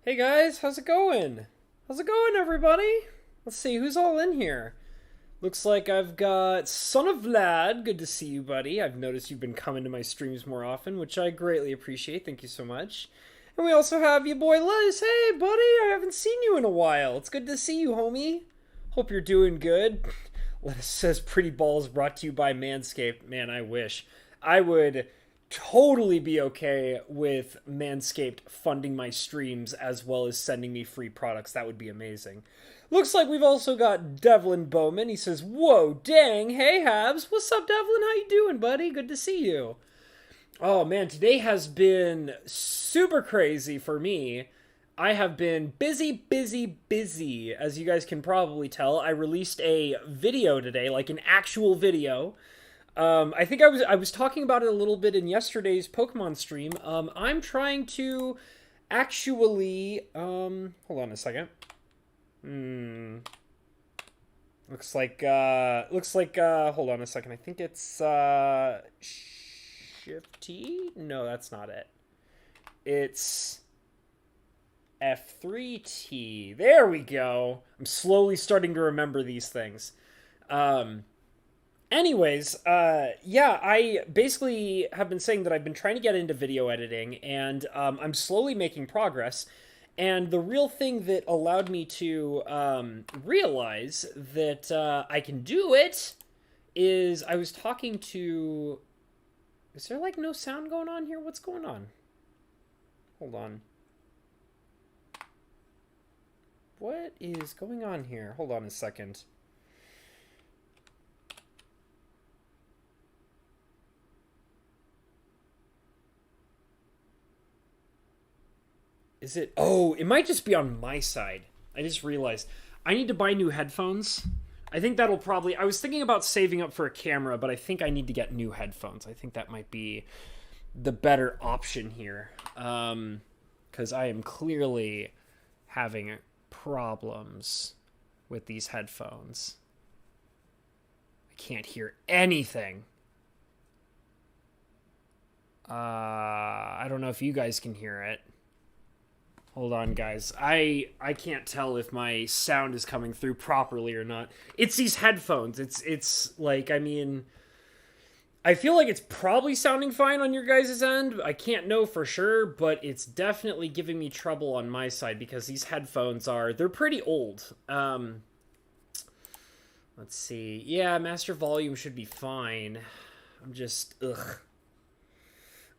Hey guys, how's it going? How's it going, everybody? Let's see, who's all in here? Looks like I've got Son of Vlad. Good to see you, buddy. I've noticed you've been coming to my streams more often, which I greatly appreciate. Thank you so much. And we also have your boy Liz. Hey, buddy, I haven't seen you in a while. It's good to see you, homie. Hope you're doing good. Liz says Pretty Balls brought to you by Manscaped. Man, I wish. I would totally be okay with Manscaped funding my streams as well as sending me free products. That would be amazing. Looks like we've also got Devlin Bowman. He says, whoa, dang, hey, Habs. What's up, Devlin? How you doing, buddy? Good to see you. Oh, man, today has been super crazy for me. I have been busy, as you guys can probably tell. I released a video today, like an actual video. I think I was talking about it a little bit in yesterday's Pokemon stream. I'm trying to actually, hold on a second. Looks like, hold on a second. I think it's, Shift T? No, that's not it. It's F3T. There we go. I'm slowly starting to remember these things. Anyways, yeah, I basically have been saying that I've been trying to get into video editing, and I'm slowly making progress. And the real thing that allowed me to realize that I can do it is I was talking to... Is there, like, no sound going on here? What's going on? Hold on. What is going on here? Hold on a second. Is it? Oh, it might just be on my side. I just realized. I need to buy new headphones. I think that'll probably... I was thinking about saving up for a camera, but I think I need to get new headphones. I think that might be the better option here. Because I am clearly having problems with these headphones. I can't hear anything. I don't know if you guys can hear it. Hold on, guys. I can't tell if my sound is coming through properly or not. It's these headphones. It's like, I mean, I feel like it's probably sounding fine on your guys' end. I can't know for sure, but it's definitely giving me trouble on my side because these headphones they're pretty old. Let's see. Yeah, master volume should be fine. I'm just, ugh.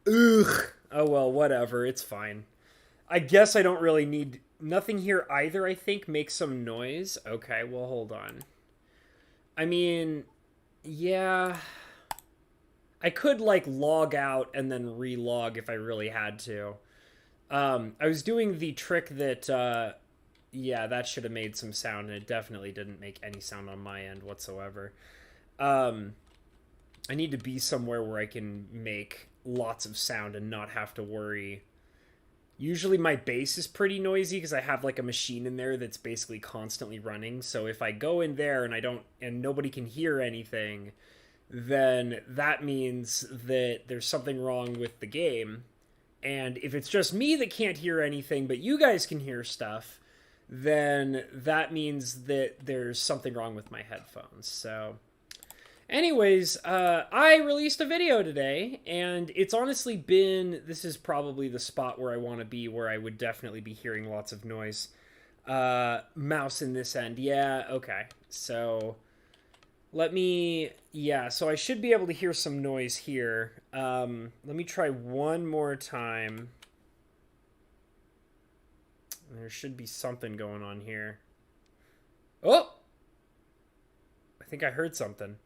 Oh, well, whatever. It's fine. I guess I don't really need... Nothing here either, I think, makes some noise. Okay, well, hold on. I mean, yeah... I could, like, log out and then re-log if I really had to. I was doing the trick that, yeah, that should have made some sound, and it definitely didn't make any sound on my end whatsoever. I need to be somewhere where I can make lots of sound and not have to worry. Usually my bass is pretty noisy because I have like a machine in there that's basically constantly running. So if I go in there and nobody can hear anything, then that means that there's something wrong with the game. And if it's just me that can't hear anything, but you guys can hear stuff, then that means that there's something wrong with my headphones. So anyways, I released a video today, and it's honestly been... This is probably the spot where I want to be, where I would definitely be hearing lots of noise. Mouse in this end. Yeah, okay. So, let me... Yeah, so I should be able to hear some noise here. Let me try one more time. There should be something going on here. Oh! I think I heard something.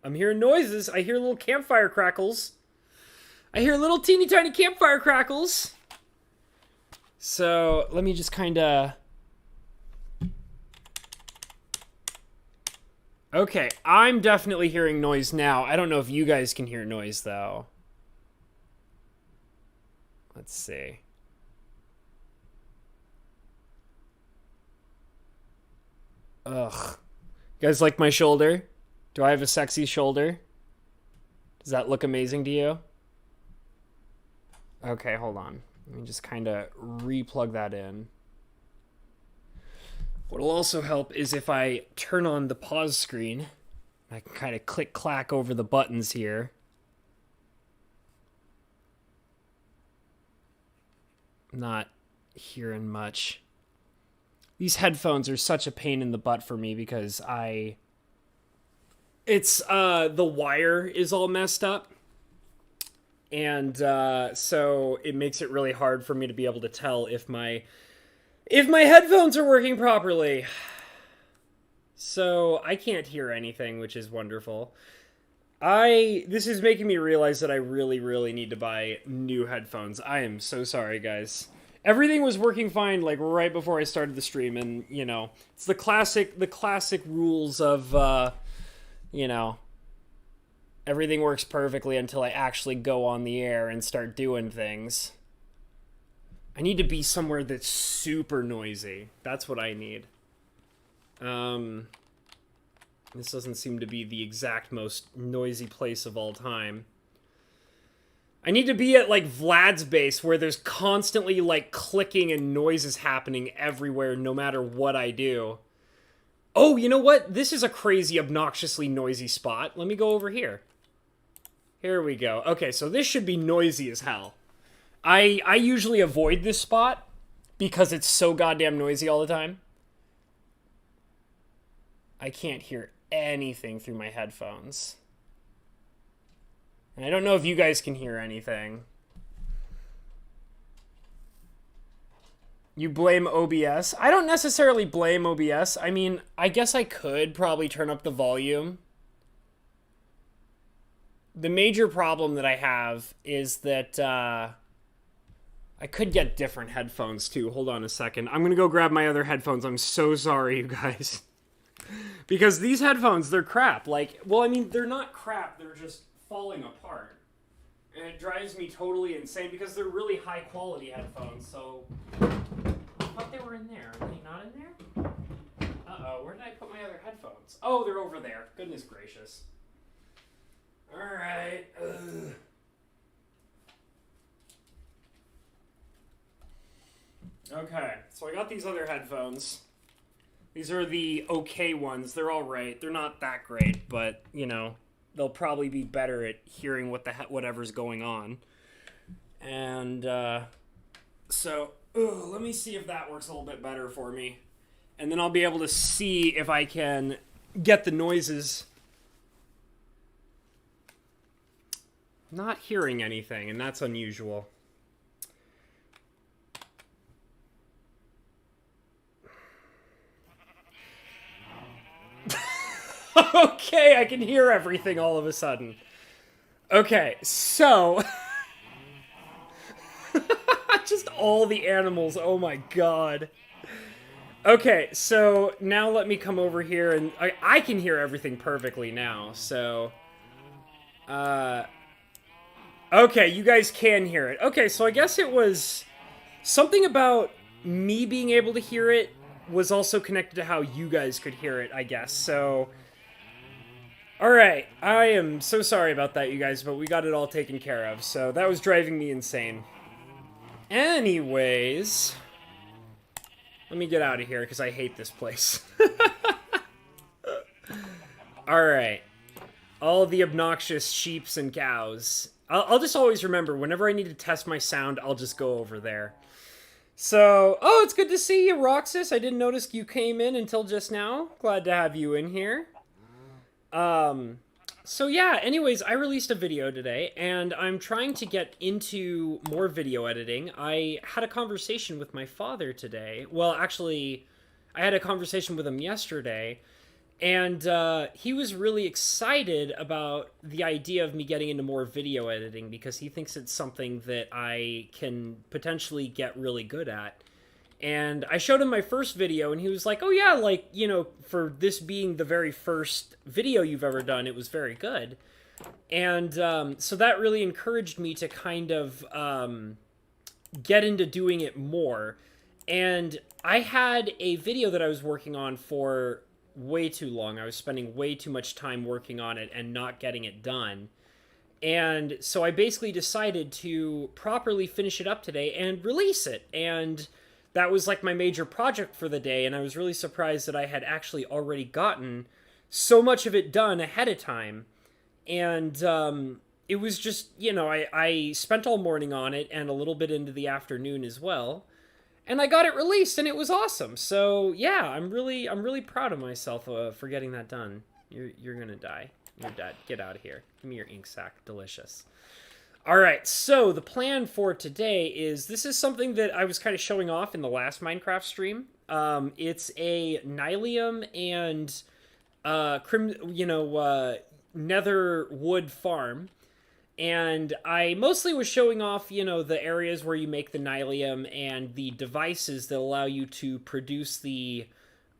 I'm hearing noises. I hear little campfire crackles. I hear little teeny tiny campfire crackles. So let me just kind of... Okay, I'm definitely hearing noise now. I don't know if you guys can hear noise, though. Let's see. Ugh. You guys like my shoulder? Do I have a sexy shoulder? Does that look amazing to you? Okay, hold on. Let me just kind of re-plug that in. What'll also help is if I turn on the pause screen, I can kind of click-clack over the buttons here. Not hearing much. These headphones are such a pain in the butt for me because the wire is all messed up. And so it makes it really hard for me to be able to tell if my headphones are working properly. So I can't hear anything, which is wonderful. This is making me realize that I really, really need to buy new headphones. I am so sorry, guys. Everything was working fine, like, right before I started the stream, and, you know, it's the classic rules of, you know, everything works perfectly until I actually go on the air and start doing things. I need to be somewhere that's super noisy. That's what I need. This doesn't seem to be the exact most noisy place of all time. I need to be at, like, Vlad's base where there's constantly, like, clicking and noises happening everywhere no matter what I do. Oh, you know what? This is a crazy, obnoxiously noisy spot. Let me go over here. Here we go. Okay, so this should be noisy as hell. I usually avoid this spot because it's so goddamn noisy all the time. I can't hear anything through my headphones. And I don't know if you guys can hear anything. You blame OBS? I don't necessarily blame OBS. I mean, I guess I could probably turn up the volume. The major problem that I have is that I could get different headphones too. Hold on a second. I'm going to go grab my other headphones. I'm so sorry, you guys. Because these headphones, they're crap. Like, well, I mean, they're not crap. They're just falling apart. And it drives me totally insane because they're really high quality headphones. So, I thought they were in there. Are they not in there? Uh-oh, where did I put my other headphones? Oh, they're over there. Goodness gracious. Alright. Okay, so I got these other headphones. These are the okay ones. They're alright. They're not that great, but, you know, they'll probably be better at hearing whatever's going on. And, so, let me see if that works a little bit better for me. And then I'll be able to see if I can get the noises. Not hearing anything, and that's unusual. Okay, I can hear everything all of a sudden. Okay, so... just all the animals, oh my god. Okay, so now let me come over here, and I can hear everything perfectly now, so... Okay, you guys can hear it. Okay, so I guess it was... something about me being able to hear it was also connected to how you guys could hear it, I guess, so... Alright, I am so sorry about that, you guys, but we got it all taken care of, so that was driving me insane. Anyways... let me get out of here, because I hate this place. Alright. All the obnoxious sheeps and cows. I'll just always remember, whenever I need to test my sound, I'll just go over there. So, oh, it's good to see you, Roxas. I didn't notice you came in until just now. Glad to have you in here. So yeah, anyways, I released a video today, and I'm trying to get into more video editing. I had a conversation with my father today. Well, actually, I had a conversation with him yesterday, and he was really excited about the idea of me getting into more video editing because he thinks it's something that I can potentially get really good at. And I showed him my first video, and he was like, oh yeah, like, you know, for this being the very first video you've ever done, it was very good. And so that really encouraged me to kind of get into doing it more. And I had a video that I was working on for way too long. I was spending way too much time working on it and not getting it done. And so I basically decided to properly finish it up today and release it. And that was like my major project for the day. And I was really surprised that I had actually already gotten so much of it done ahead of time. And it was just, I spent all morning on it and a little bit into the afternoon as well. And I got it released and it was awesome. So yeah, I'm really proud of myself for getting that done. You're gonna die. You're dead. Get out of here. Give me your ink sac. Delicious. All right, so the plan for today is, this is something that I was kind of showing off in the last Minecraft stream. It's a Nylium and nether wood farm. And I mostly was showing off, the areas where you make the Nylium and the devices that allow you to produce the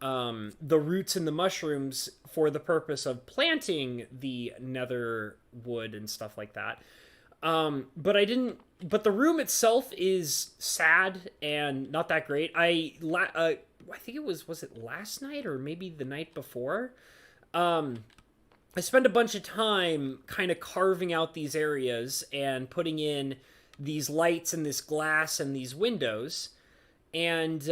roots and the mushrooms for the purpose of planting the nether wood and stuff like that. But the room itself is sad and not that great. I think it was it last night or maybe the night before? I spent a bunch of time kind of carving out these areas and putting in these lights and this glass and these windows. And,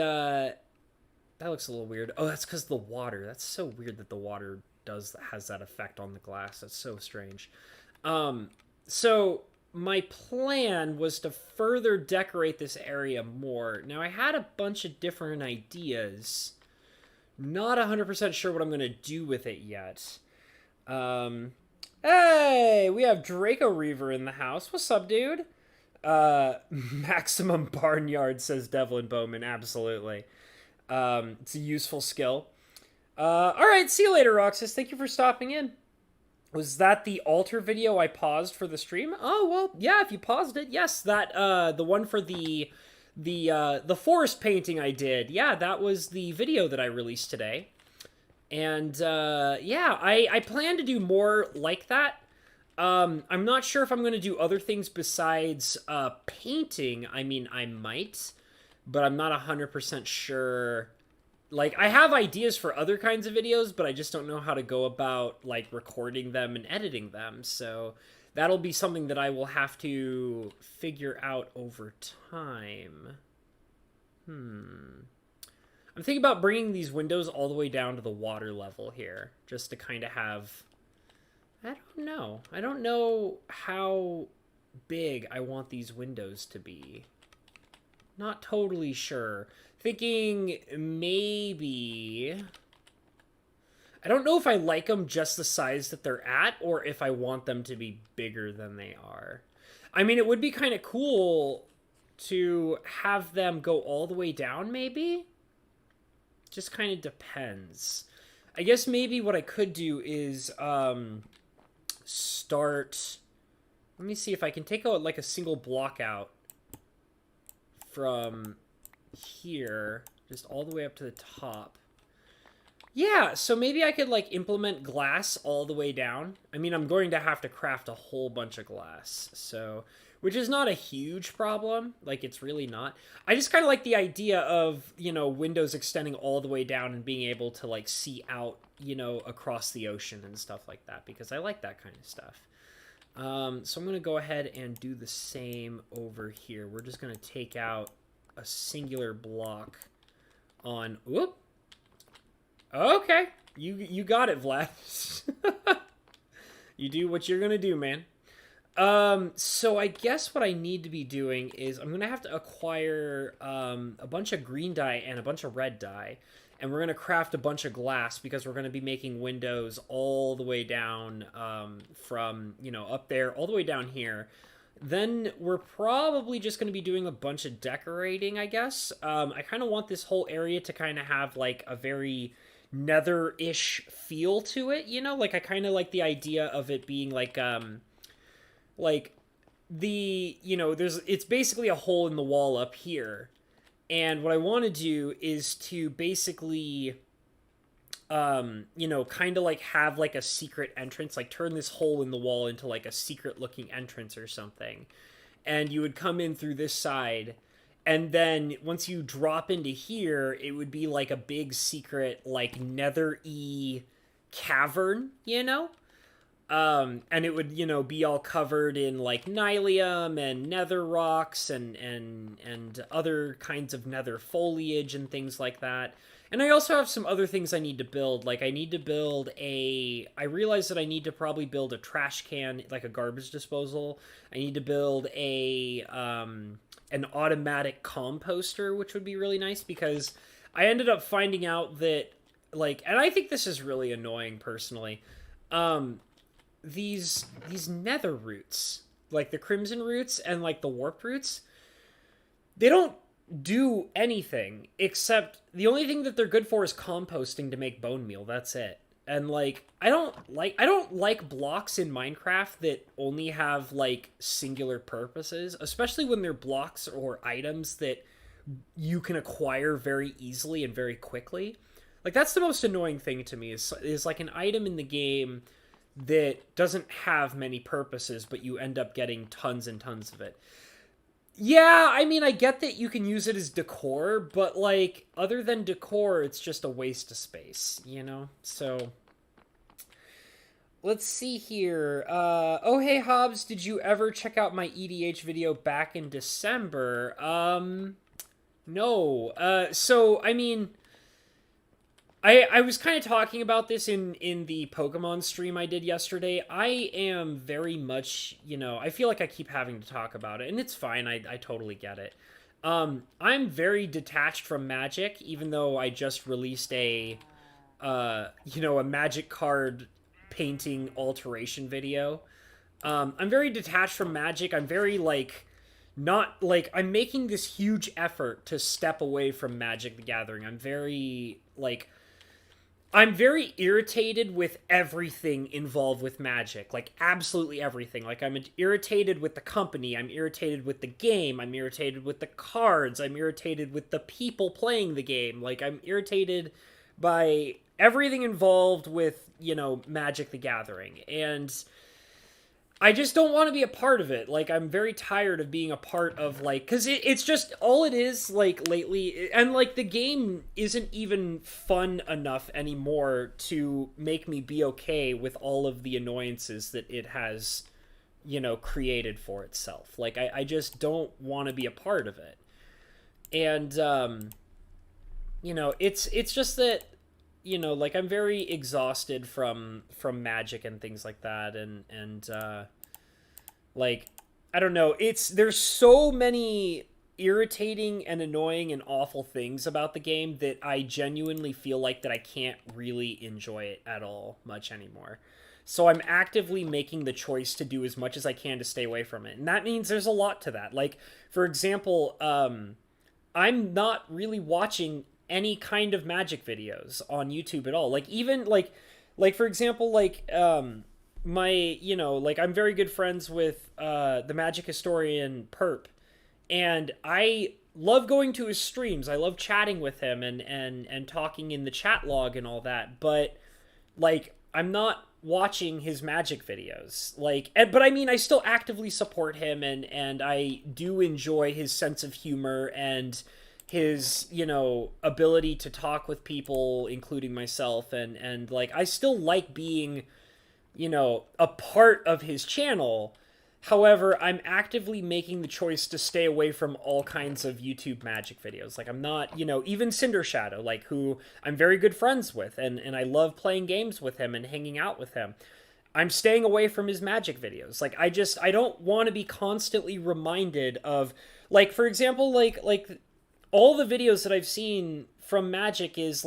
that looks a little weird. Oh, that's because the water. That's so weird that the water has that effect on the glass. That's so strange. So my plan was to further decorate this area more. Now, I had a bunch of different ideas. Not 100% sure what I'm going to do with it yet. Hey, we have Draco Reaver in the house. What's up, dude? Maximum Barnyard, says Devlin Bowman. Absolutely. It's a useful skill. All right, see you later, Roxas. Thank you for stopping in. Was that the altar video I paused for the stream? Oh, well, yeah, if you paused it, yes. That, the one for the forest painting I did. Yeah, that was the video that I released today. And, yeah, I plan to do more like that. I'm not sure if I'm going to do other things besides, painting. I mean, I might, but I'm not 100% sure. Like, I have ideas for other kinds of videos, but I just don't know how to go about, like, recording them and editing them. So that'll be something that I will have to figure out over time. I'm thinking about bringing these windows all the way down to the water level here, just to kind of have... I don't know how big I want these windows to be. Not totally sure. Thinking maybe... I don't know if I like them just the size that they're at, or if I want them to be bigger than they are. I mean, it would be kind of cool to have them go all the way down, maybe? Just kind of depends. I guess maybe what I could do is start... Let me see if I can take out like a single block out from here, just all the way up to the top. Yeah, so maybe I could like implement glass all the way down. I mean, I'm going to have to craft a whole bunch of glass, so... Which is not a huge problem. Like, it's really not. I just kind of like the idea of, windows extending all the way down and being able to, like, see out, across the ocean and stuff like that. Because I like that kind of stuff. So I'm going to go ahead and do the same over here. We're just going to take out a singular block on... Whoop! Okay. You got it, Vlad. You do what you're going to do, man. So I guess what I need to be doing is I'm going to have to acquire, a bunch of green dye and a bunch of red dye, and we're going to craft a bunch of glass because we're going to be making windows all the way down, from, up there, all the way down here. Then we're probably just going to be doing a bunch of decorating, I guess. I kind of want this whole area to kind of have, like, a very nether-ish feel to it, Like, I kind of like the idea of it being, like the, it's basically a hole in the wall up here. And what I want to do is to basically, kind of like have like a secret entrance, like turn this hole in the wall into like a secret looking entrance or something. And you would come in through this side. And then once you drop into here, it would be like a big secret, like nether-y cavern, And it would, be all covered in like Nylium and nether rocks and other kinds of nether foliage and things like that. And I also have some other things I need to build. Like I need to build I realize that I need to probably build a trash can, like a garbage disposal. I need to build an automatic composter, which would be really nice because I ended up finding out that and I think this is really annoying personally. These nether roots, like the crimson roots and like the warp roots, they don't do anything except the only thing that they're good for is composting to make bone meal. That's it. And I don't like blocks in Minecraft that only have like singular purposes, especially when they're blocks or items that you can acquire very easily and very quickly. Like that's the most annoying thing to me is like an item in the game that doesn't have many purposes, but you end up getting tons and tons of it. Yeah, I mean, I get that you can use it as decor, but like other than decor, it's just a waste of space, So let's see here. Oh, hey, Hobbs, did you ever check out my EDH video back in December? No. So, I mean, I was kind of talking about this in the Pokemon stream I did yesterday. I am very much, I feel like I keep having to talk about it, and it's fine. I totally get it. I'm very detached from Magic, even though I just released a Magic card painting alteration video. I'm very detached from Magic. I'm very, not, I'm making this huge effort to step away from Magic the Gathering. I'm very irritated with everything involved with Magic. Like, absolutely everything. Like, I'm irritated with the company. I'm irritated with the game. I'm irritated with the cards. I'm irritated with the people playing the game. Like, I'm irritated by everything involved with, Magic the Gathering. And I just don't want to be a part of it. Like, I'm very tired of being a part of, because it's just, all it is, lately, and, the game isn't even fun enough anymore to make me be okay with all of the annoyances that it has, created for itself. I just don't want to be a part of it. And, it's just that, I'm very exhausted from Magic and things like that, and I don't know, there's so many irritating and annoying and awful things about the game that I genuinely feel like that I can't really enjoy it at all much anymore. So I'm actively making the choice to do as much as I can to stay away from it, and that means there's a lot to that. For example, I'm not really watching any kind of Magic videos on YouTube at all. Even for example, my, I'm very good friends with the Magic historian Perp, and I love going to his streams. I love chatting with him and talking in the chat log and all that, but I'm not watching his Magic videos. But I mean, I still actively support him, and I do enjoy his sense of humor and his, ability to talk with people, including myself, and I still like being, a part of his channel. However, I'm actively making the choice to stay away from all kinds of YouTube Magic videos. I'm not, even Cinder Shadow, who I'm very good friends with, and I love playing games with him and hanging out with him. I'm staying away from his Magic videos. I don't want to be constantly reminded of, for example, all the videos that I've seen from Magic is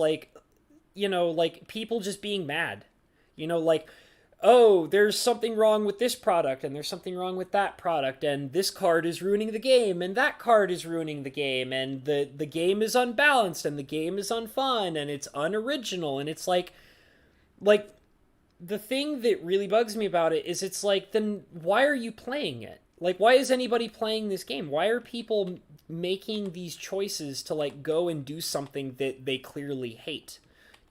people just being mad. Oh, there's something wrong with this product, and there's something wrong with that product, and this card is ruining the game, and that card is ruining the game, and the game is unbalanced, and the game is unfun, and it's unoriginal, and it's the thing that really bugs me about it is then why are you playing it? Why is anybody playing this game? Why are people making these choices to go and do something that they clearly hate?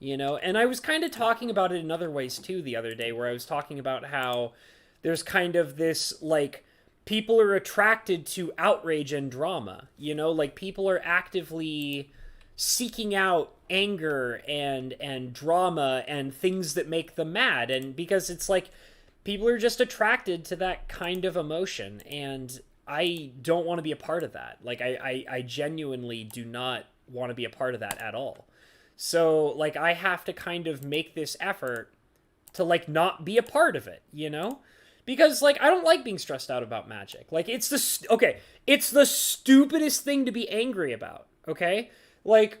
And I was kind of talking about it in other ways too the other day, where I was talking about how there's kind of this people are attracted to outrage and drama. People are actively seeking out anger and drama and things that make them mad, and because it's People are just attracted to that kind of emotion, and I don't want to be a part of that. Like, I genuinely do not want to be a part of that at all. So, like, I have to kind of make this effort to, like, not be a part of it, you know? Because, like, I don't like being stressed out about Magic. Like, it's the... Okay, it's the stupidest thing to be angry about, okay? Like,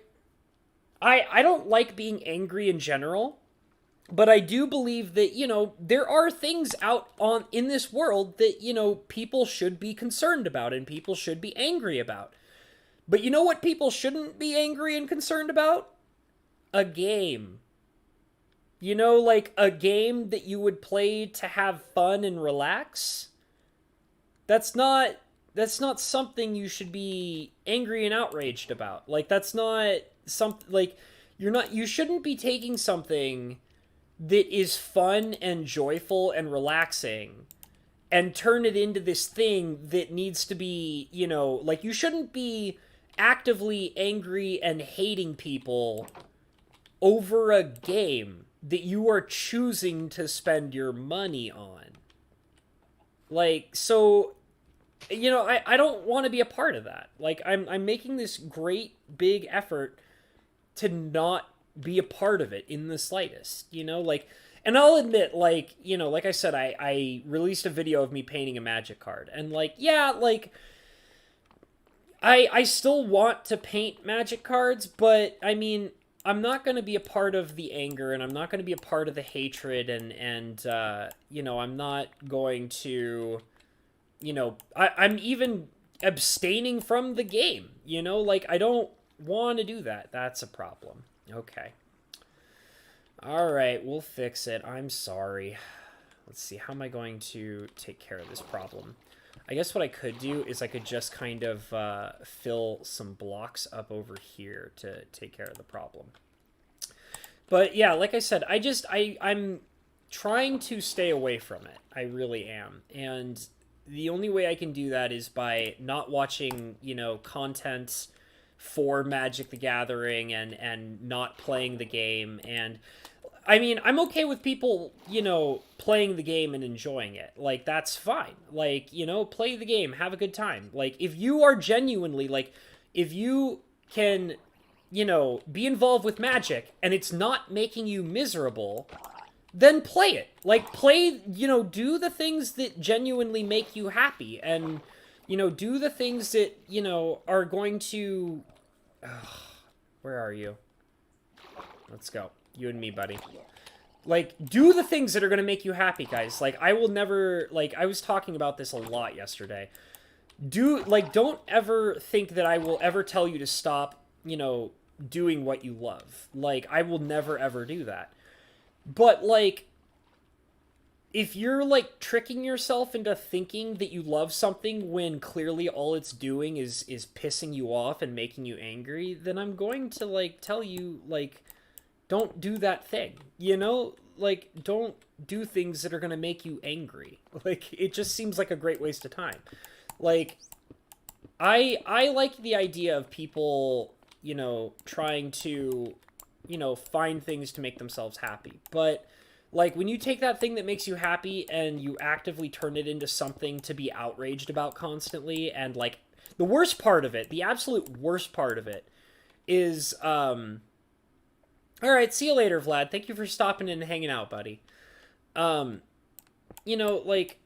I don't like being angry in general, but I do believe that, you know, there are things out in this world that, you know, people should be concerned about and people should be angry about. But you know what people shouldn't be angry and concerned about? A game. You know, like a game that you would play to have fun and relax? That's not something you should be angry and outraged about. Like, that's not something, like, you shouldn't be taking something that is fun and joyful and relaxing and turn it into this thing that needs to be, you know, like, you shouldn't be actively angry and hating people over a game that you are choosing to spend your money on. Like, so, you know, I don't want to be a part of that. Like, I'm making this great big effort to not be a part of it in the slightest, you know? Like, and I'll admit, like, you know, like I said, I released a video of me painting a Magic card, and, like, yeah, like, I still want to paint Magic cards, but, I mean, I'm not going to be a part of the anger, and I'm not going to be a part of the hatred, and you know, I'm not going to, you know, I'm even abstaining from the game, you know? Like, I don't want to do that. That's a problem. Okay. Alright, we'll fix it. I'm sorry. Let's see, how am I going to take care of this problem? I guess what I could do is I could just kind of fill some blocks up over here to take care of the problem. But yeah, like I said, I'm trying to stay away from it. I really am. And the only way I can do that is by not watching, you know, content for Magic the Gathering and not playing the game. And I mean, I'm okay with people, you know, playing the game and enjoying it. Like, that's fine. Like, you know, play the game, have a good time. Like, if you are genuinely, like, if you can, you know, be involved with Magic and it's not making you miserable, then play it. Like, play, you know, do the things that genuinely make you happy, and, you know, do the things that, you know, are going to... where are you? Let's go. You and me, buddy. Like, do the things that are going to make you happy, guys. Like, I will never... Like, I was talking about this a lot yesterday. Don't ever think that I will ever tell you to stop, you know, doing what you love. Like, I will never, ever do that. But, like, if you're, like, tricking yourself into thinking that you love something when clearly all it's doing is pissing you off and making you angry, then I'm going to, like, tell you, like, don't do that thing, you know? Like, don't do things that are going to make you angry. Like, it just seems like a great waste of time. Like, I like the idea of people, you know, trying to, you know, find things to make themselves happy. But, like, when you take that thing that makes you happy and you actively turn it into something to be outraged about constantly, and, like, the worst part of it, the absolute worst part of it, is, alright, see you later, Vlad. Thank you for stopping in and hanging out, buddy. You know, like,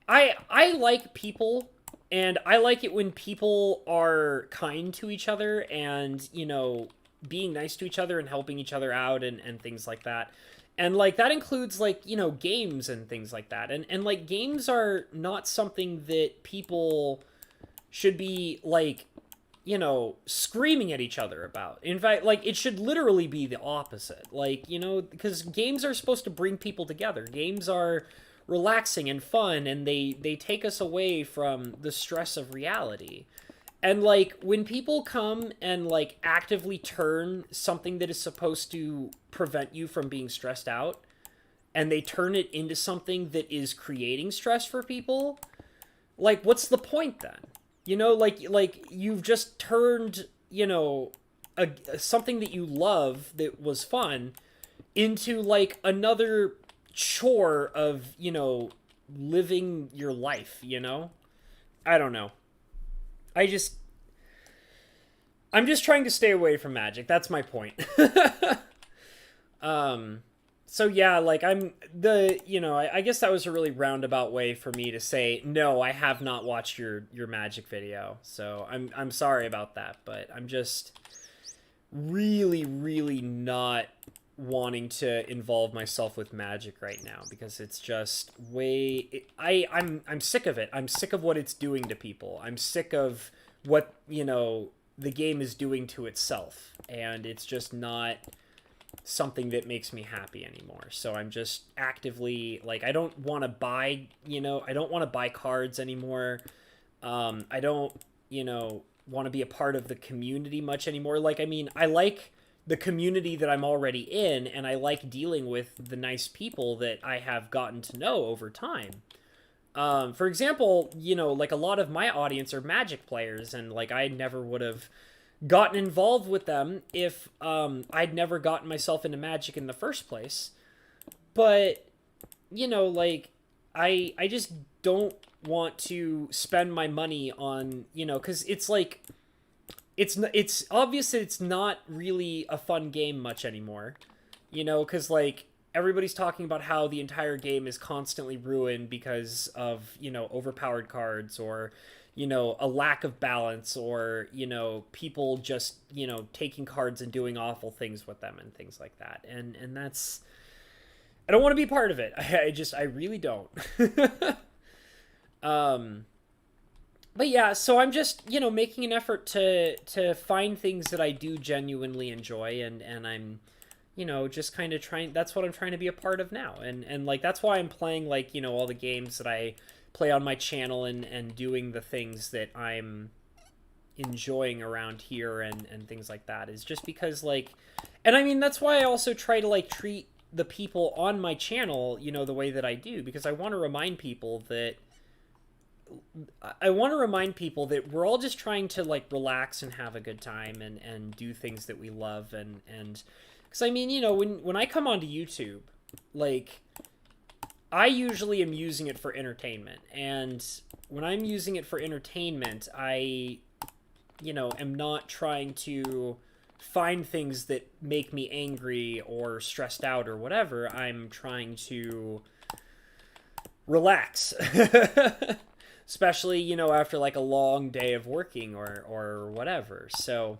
I like people, and I like it when people are kind to each other and, you know, being nice to each other and helping each other out and things like that. And, like, that includes, like, you know, games and things like that. And like, games are not something that people should be, like, you know, screaming at each other about. In fact, like, it should literally be the opposite. Like, you know, because games are supposed to bring people together. Games are relaxing and fun, and they take us away from the stress of reality. And, like, when people come and, like, actively turn something that is supposed to prevent you from being stressed out, and they turn it into something that is creating stress for people, like, what's the point then? You know, like you've just turned, you know, something that you love that was fun into, like, another chore of, you know, living your life, you know? I don't know. I'm just trying to stay away from Magic. That's my point. So yeah, like I guess that was a really roundabout way for me to say, no, I have not watched your Magic video. So I'm sorry about that, but I'm just really, really not wanting to involve myself with Magic right now because it's just I'm sick of it. I'm sick of what it's doing to people. I'm sick of what, you know, the game is doing to itself, and it's just not something that makes me happy anymore. So I'm just actively, like, I don't want to buy, you know, I don't want to buy cards anymore. I don't, you know, want to be a part of the community much anymore. Like, I mean, I like the community that I'm already in, and I like dealing with the nice people that I have gotten to know over time. For example, you know, like, a lot of my audience are Magic players, and, like, I never would have gotten involved with them if I'd never gotten myself into Magic in the first place. But, you know, like, I just don't want to spend my money on, you know, because it's like, it's obvious that it's not really a fun game much anymore, you know, because, like, everybody's talking about how the entire game is constantly ruined because of, you know, overpowered cards, or, you know, a lack of balance, or, you know, people just, you know, taking cards and doing awful things with them and things like that. And that's, I don't want to be part of it. I really don't. But yeah, so I'm just, you know, making an effort to find things that I do genuinely enjoy, and I'm, you know, just kind of trying, that's what I'm trying to be a part of now. And like, that's why I'm playing, like, you know, all the games that I play on my channel, and doing the things that I'm enjoying around here, and things like that, is just because, like, and I mean, that's why I also try to, like, treat the people on my channel, you know, the way that I do, because I want to remind people that we're all just trying to, like, relax and have a good time, and do things that we love, and because, I mean, you know, when I come onto YouTube, like, I usually am using it for entertainment, and when I'm using it for entertainment, I, you know, am not trying to find things that make me angry or stressed out or whatever. I'm trying to relax. Especially, you know, after, like, a long day of working or whatever. So,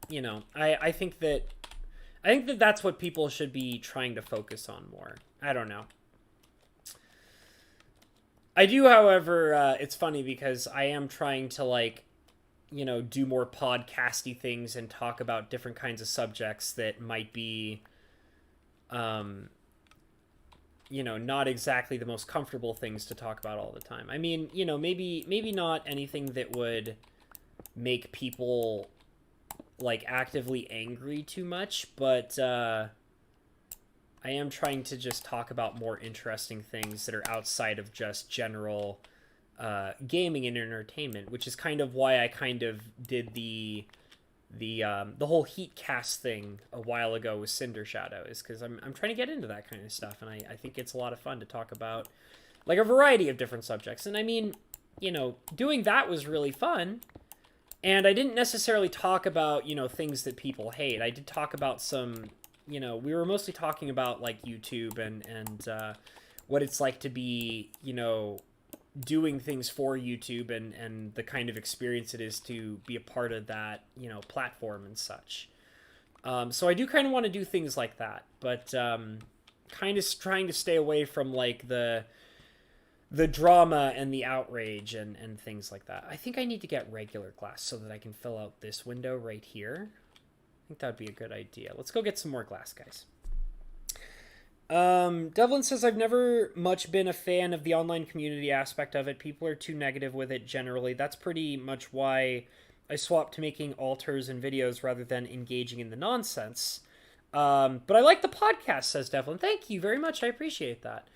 you know, I think that that's what people should be trying to focus on more. I don't know. I do, however, it's funny because I am trying to, like, you know, do more podcasty things and talk about different kinds of subjects that might be, you know, not exactly the most comfortable things to talk about all the time. I mean, you know, maybe not anything that would make people, like, actively angry too much, but I am trying to just talk about more interesting things that are outside of just general gaming and entertainment, which is kind of why I kind of did the whole heat cast thing a while ago with Cinder Shadow, is because I'm trying to get into that kind of stuff, and I think it's a lot of fun to talk about, like, a variety of different subjects. And I mean, you know, doing that was really fun, and I didn't necessarily talk about, you know, things that people hate. I did talk about some, you know, we were mostly talking about, like, YouTube and what it's like to be, you know, doing things for YouTube, and the kind of experience it is to be a part of that, you know, platform and such. So I do kind of want to do things like that, but kind of trying to stay away from, like, the drama and the outrage and things like that. I think I need to get regular glass so that I can fill out this window right here. I think that'd be a good idea. Let's go get some more glass, guys. Devlin says, I've never much been a fan of the online community aspect of it. People are too negative with it generally. That's pretty much why I swapped to making alters and videos rather than engaging in the nonsense. But I like the podcast, says Devlin. Thank you very much. I appreciate that.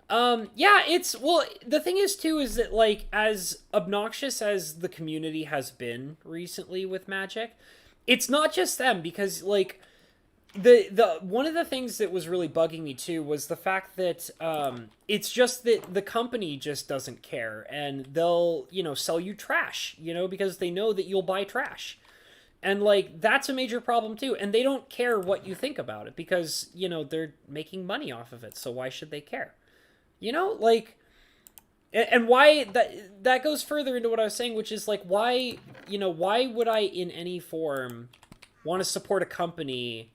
Yeah, it's, well, the thing is too, is that, like, as obnoxious as the community has been recently with Magic, it's not just them, because, like, the one of the things that was really bugging me too was the fact that it's just that the company just doesn't care, and they'll, sell you trash, because they know that you'll buy trash. And like that's a major problem too, and they don't care what you think about it because, they're making money off of it, so why should they care? Like, and why that goes further into what I was saying, which is like why would I in any form want to support a company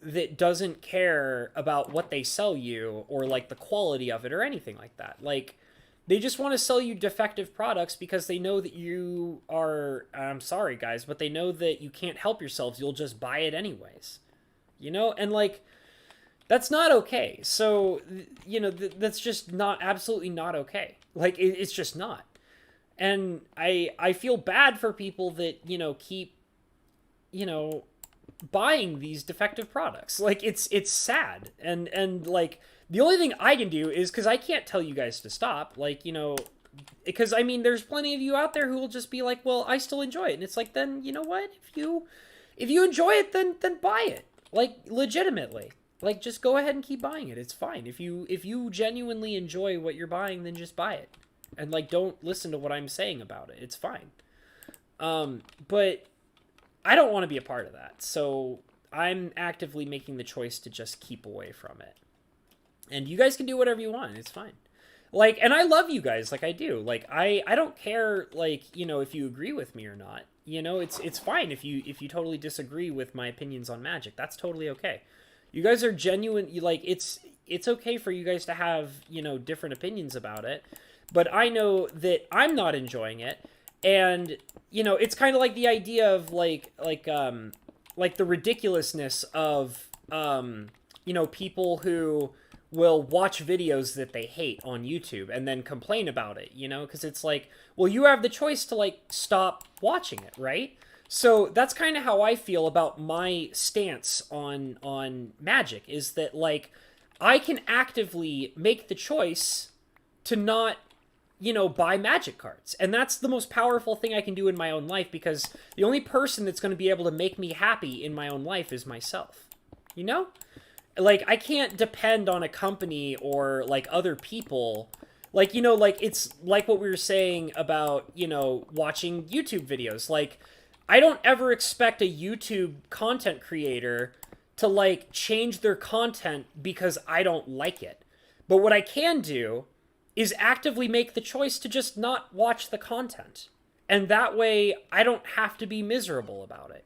that doesn't care about what they sell you or like the quality of it or anything like that? Like, they just want to sell you defective products because they know that you are, I'm sorry guys, but they know that you can't help yourselves. You'll just buy it anyways, and like, that's not okay. So, that's just not, absolutely not okay. Like, it's just not. And I feel bad for people that, keep, buying these defective products. Like, it's sad. And like, the only thing I can do is, because I can't tell you guys to stop, like, because I mean, there's plenty of you out there who will just be like, well, I still enjoy it. And it's like, then, you know what? If you enjoy it, then buy it. Like, legitimately. Like, just go ahead and keep buying it. It's fine. If you genuinely enjoy what you're buying, then just buy it. And like, don't listen to what I'm saying about it. It's fine. But I don't want to be a part of that. So I'm actively making the choice to just keep away from it. And you guys can do whatever you want. It's fine. Like, and I love you guys. Like, I do. Like, I don't care, like, if you agree with me or not. It's fine if you totally disagree with my opinions on Magic. That's totally okay. You guys are genuine. Like, it's okay for you guys to have, different opinions about it. But I know that I'm not enjoying it. And, it's kind of like the idea of like the ridiculousness of, people who will watch videos that they hate on YouTube and then complain about it, because it's like, well, you have the choice to like stop watching it, right? So that's kind of how I feel about my stance on Magic, is that like I can actively make the choice to not, buy Magic cards. And that's the most powerful thing I can do in my own life, because the only person that's going to be able to make me happy in my own life is myself. Like, I can't depend on a company or like other people. Like, like it's like what we were saying about, watching YouTube videos. Like, I don't ever expect a YouTube content creator to like change their content because I don't like it. But what I can do is actively make the choice to just not watch the content. And that way I don't have to be miserable about it,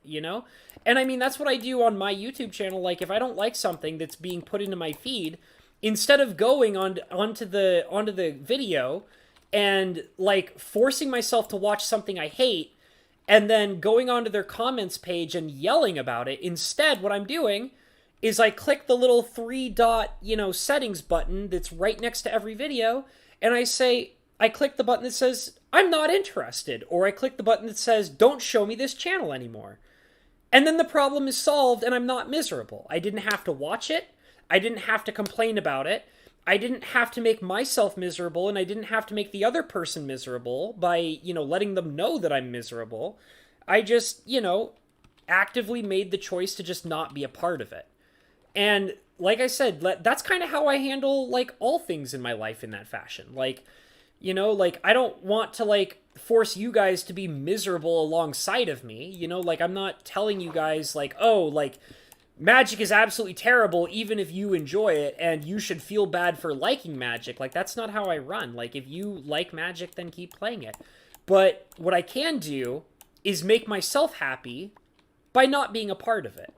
And I mean, that's what I do on my YouTube channel. Like, if I don't like something that's being put into my feed, instead of going onto the video and like forcing myself to watch something I hate and then going onto their comments page and yelling about it, instead what I'm doing is I click the little 3-dot, settings button that's right next to every video, and I click the button that says, I'm not interested, or I click the button that says, don't show me this channel anymore. And then the problem is solved and I'm not miserable. I didn't have to watch it. I didn't have to complain about it. I didn't have to make myself miserable, and I didn't have to make the other person miserable by, letting them know that I'm miserable. I just, actively made the choice to just not be a part of it. And like I said, that's kind of how I handle like all things in my life in that fashion. Like, like I don't want to like force you guys to be miserable alongside of me. Like I'm not telling you guys like, oh, like Magic is absolutely terrible even if you enjoy it, and you should feel bad for liking Magic. Like, that's not how I run. Like, if you like Magic, then keep playing it. But what I can do is make myself happy by not being a part of it.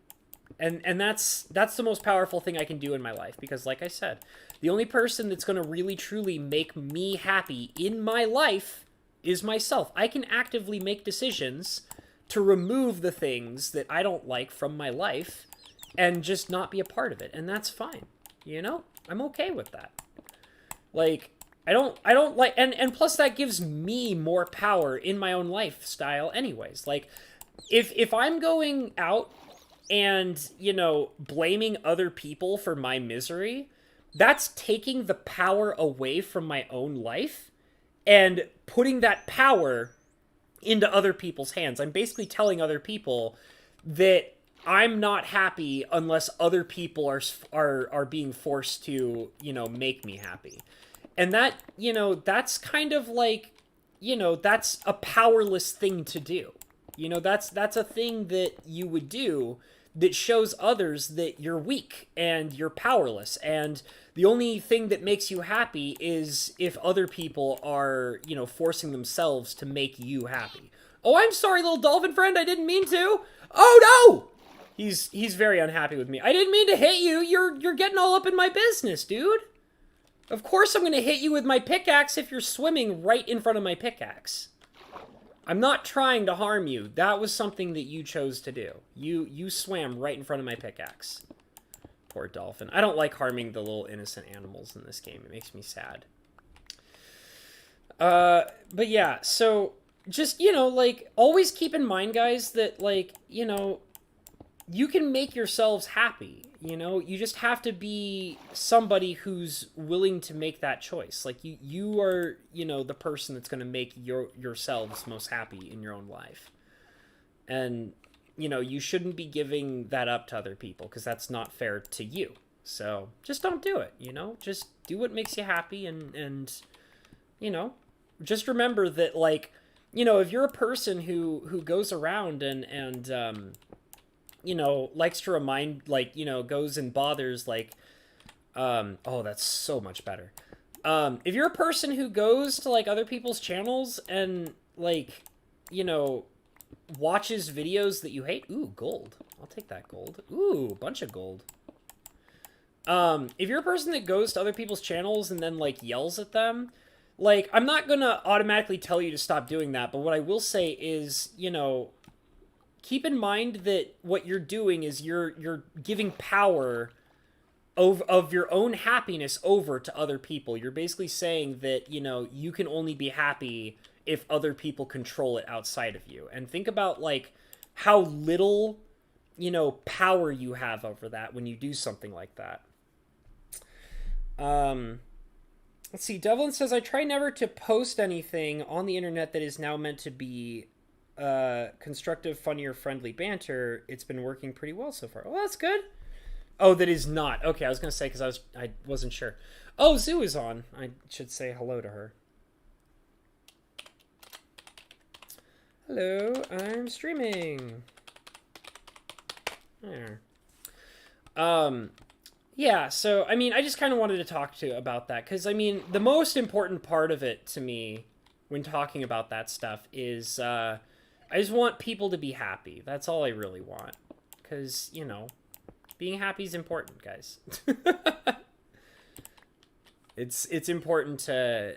And that's the most powerful thing I can do in my life, because like I said, the only person that's going to really truly make me happy in my life is myself. I can actively make decisions to remove the things that I don't like from my life and just not be a part of it, and that's fine. I'm okay with that. Like, I don't like, and plus that gives me more power in my own lifestyle anyways. Like, if I'm going out and, blaming other people for my misery, that's taking the power away from my own life and putting that power into other people's hands. I'm basically telling other people that I'm not happy unless other people are being forced to, make me happy. And that, that's kind of like, that's a powerless thing to do. That's a thing that you would do that shows others that you're weak and you're powerless, and the only thing that makes you happy is if other people are, forcing themselves to make you happy. Oh, I'm sorry, little dolphin friend, I didn't mean to. Oh no! He's very unhappy with me. I didn't mean to hit you. You're getting all up in my business, dude. Of course I'm going to hit you with my pickaxe if you're swimming right in front of my pickaxe. I'm not trying to harm you. That was something that you chose to do. You swam right in front of my pickaxe. Poor dolphin. I don't like harming the little innocent animals in this game. It makes me sad. But yeah, so just, like, always keep in mind, guys, that, like, you can make yourselves happy. You just have to be somebody who's willing to make that choice. Like, you are, the person that's going to make yourselves most happy in your own life. And, you shouldn't be giving that up to other people, because that's not fair to you. So just don't do it, just do what makes you happy. And just remember that, like, if you're a person who goes around and likes to remind, like, goes and bothers, like, oh, that's so much better. If you're a person who goes to, like, other people's channels and, like, watches videos that you hate. Ooh, gold. I'll take that gold. Ooh, a bunch of gold. If you're a person that goes to other people's channels and then, like, yells at them, like, I'm not gonna automatically tell you to stop doing that, but what I will say is, keep in mind that what you're doing is you're giving power of your own happiness over to other people. You're basically saying that, you can only be happy if other people control it outside of you. And think about, like, how little, power you have over that when you do something like that. Let's see. Devlin says, I try never to post anything on the internet that is now meant to be constructive, funny, or friendly banter. It's been working pretty well so far. Well, that's good. Oh, that is not. Okay, I was going to say, because I wasn't sure. Oh, Zoo is on. I should say hello to her. Hello, I'm streaming. There. Yeah, so, I mean, I just kind of wanted to talk about that, because, I mean, the most important part of it to me when talking about that stuff is, I just want people to be happy. That's all I really want. Because, being happy is important, guys. It's important to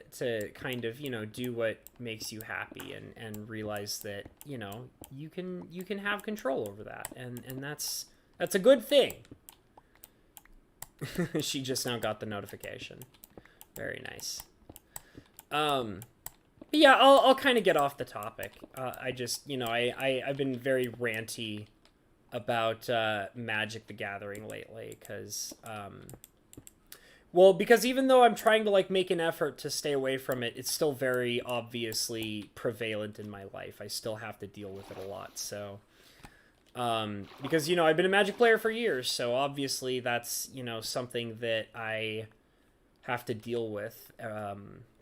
kind of, do what makes you happy and realize that, you can have control over that. And that's a good thing. She just now got the notification. Very nice. Yeah, I'll kind of get off the topic. I just, I've been very ranty about Magic the Gathering lately, because, because even though I'm trying to, like, make an effort to stay away from it, it's still very obviously prevalent in my life. I still have to deal with it a lot, so... because, I've been a Magic player for years, so obviously that's, something that I have to deal with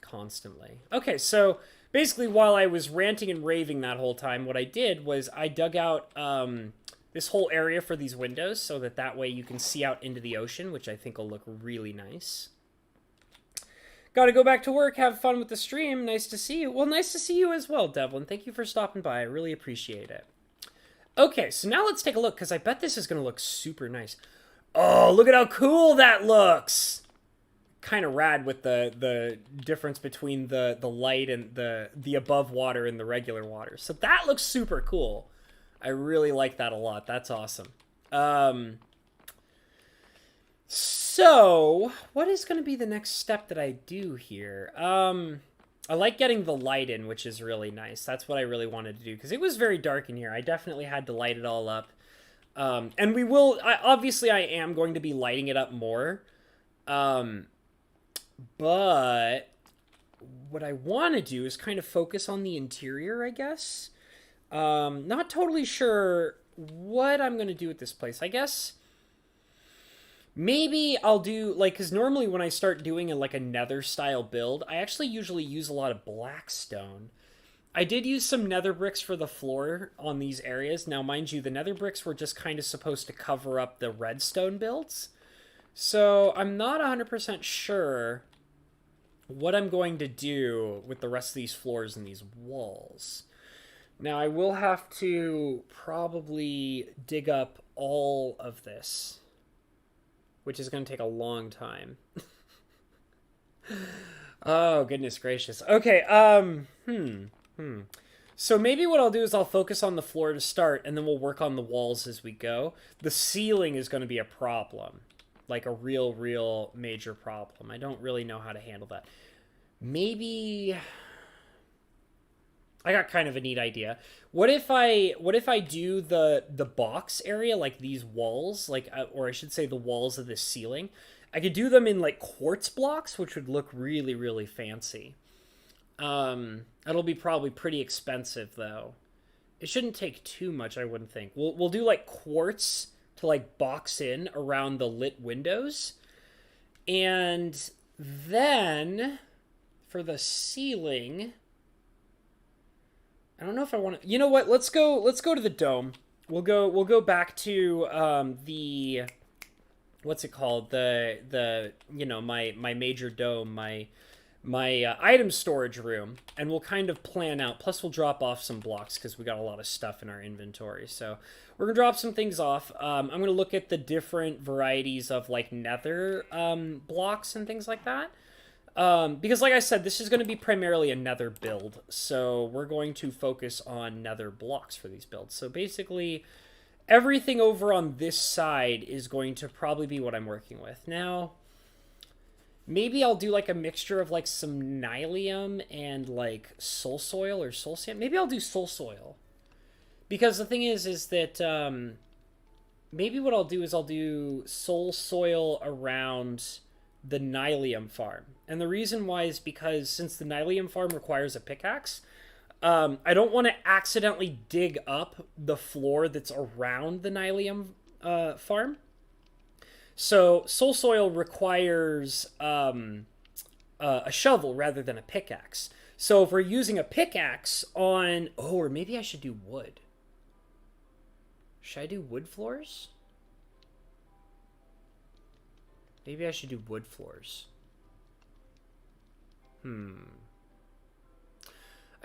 constantly. Okay, so basically while I was ranting and raving that whole time, what I did was I dug out this whole area for these windows so that way you can see out into the ocean, which I think will look really nice. Gotta go back to work, have fun with the stream. Nice to see you. Well, nice to see you as well, Devlin. Thank you for stopping by. I really appreciate it. Okay, so now let's take a look, because I bet this is going to look super nice. Oh, look at how cool that looks! Kind of rad with the difference between the light and the above water and the regular water. So that looks super cool. I really like that a lot. That's awesome. So, what is going to be the next step that I do here? I like getting the light in, which is really nice. That's what I really wanted to do, because it was very dark in here. I definitely had to light it all up. And we will... obviously, I am going to be lighting it up more. But what I want to do is kind of focus on the interior, I guess. Not totally sure what I'm going to do with this place. I guess maybe I'll do, like, because normally when I start doing like a nether style build, I actually usually use a lot of black stone. I did use some nether bricks for the floor on these areas. Now, mind you, the nether bricks were just kind of supposed to cover up the redstone builds. So I'm not 100% sure what I'm going to do with the rest of these floors and these walls. Now, I will have to probably dig up all of this, which is going to take a long time. Oh, goodness gracious. Okay, So maybe what I'll do is I'll focus on the floor to start, and then we'll work on the walls as we go. The ceiling is going to be a problem. Like a real major problem. I don't really know how to handle that. Maybe I got kind of a neat idea. What if I do the box area, like these walls, like, or I should say the walls of this ceiling? I could do them in like quartz blocks, which would look really fancy. It'll be probably pretty expensive though. It shouldn't take too much, I wouldn't think. We'll do like quartz to like box in around the lit windows. And then for the ceiling, I don't know if I want to, you know what? Let's go to the dome. We'll go back to the, what's it called? The you know, my major dome, my item storage room, and we'll kind of plan out. Plus, we'll drop off some blocks because we got a lot of stuff in our inventory. So we're gonna drop some things off. I'm gonna look at the different varieties of like nether blocks and things like that. Because like I said, this is going to be primarily a nether build. So we're going to focus on nether blocks for these builds. So basically, everything over on this side is going to probably be what I'm working with. Now, maybe I'll do like a mixture of like some Nylium and like soul soil or soul sand. Maybe I'll do soul soil. Because the thing is that maybe what I'll do is I'll do soul soil around the Nylium farm. And the reason why is because since the Nylium farm requires a pickaxe, I don't want to accidentally dig up the floor that's around the Nylium farm. So soul soil requires a shovel rather than a pickaxe. So if we're using a pickaxe on... Oh, or maybe I should do wood. Should I do wood floors? Maybe I should do wood floors. I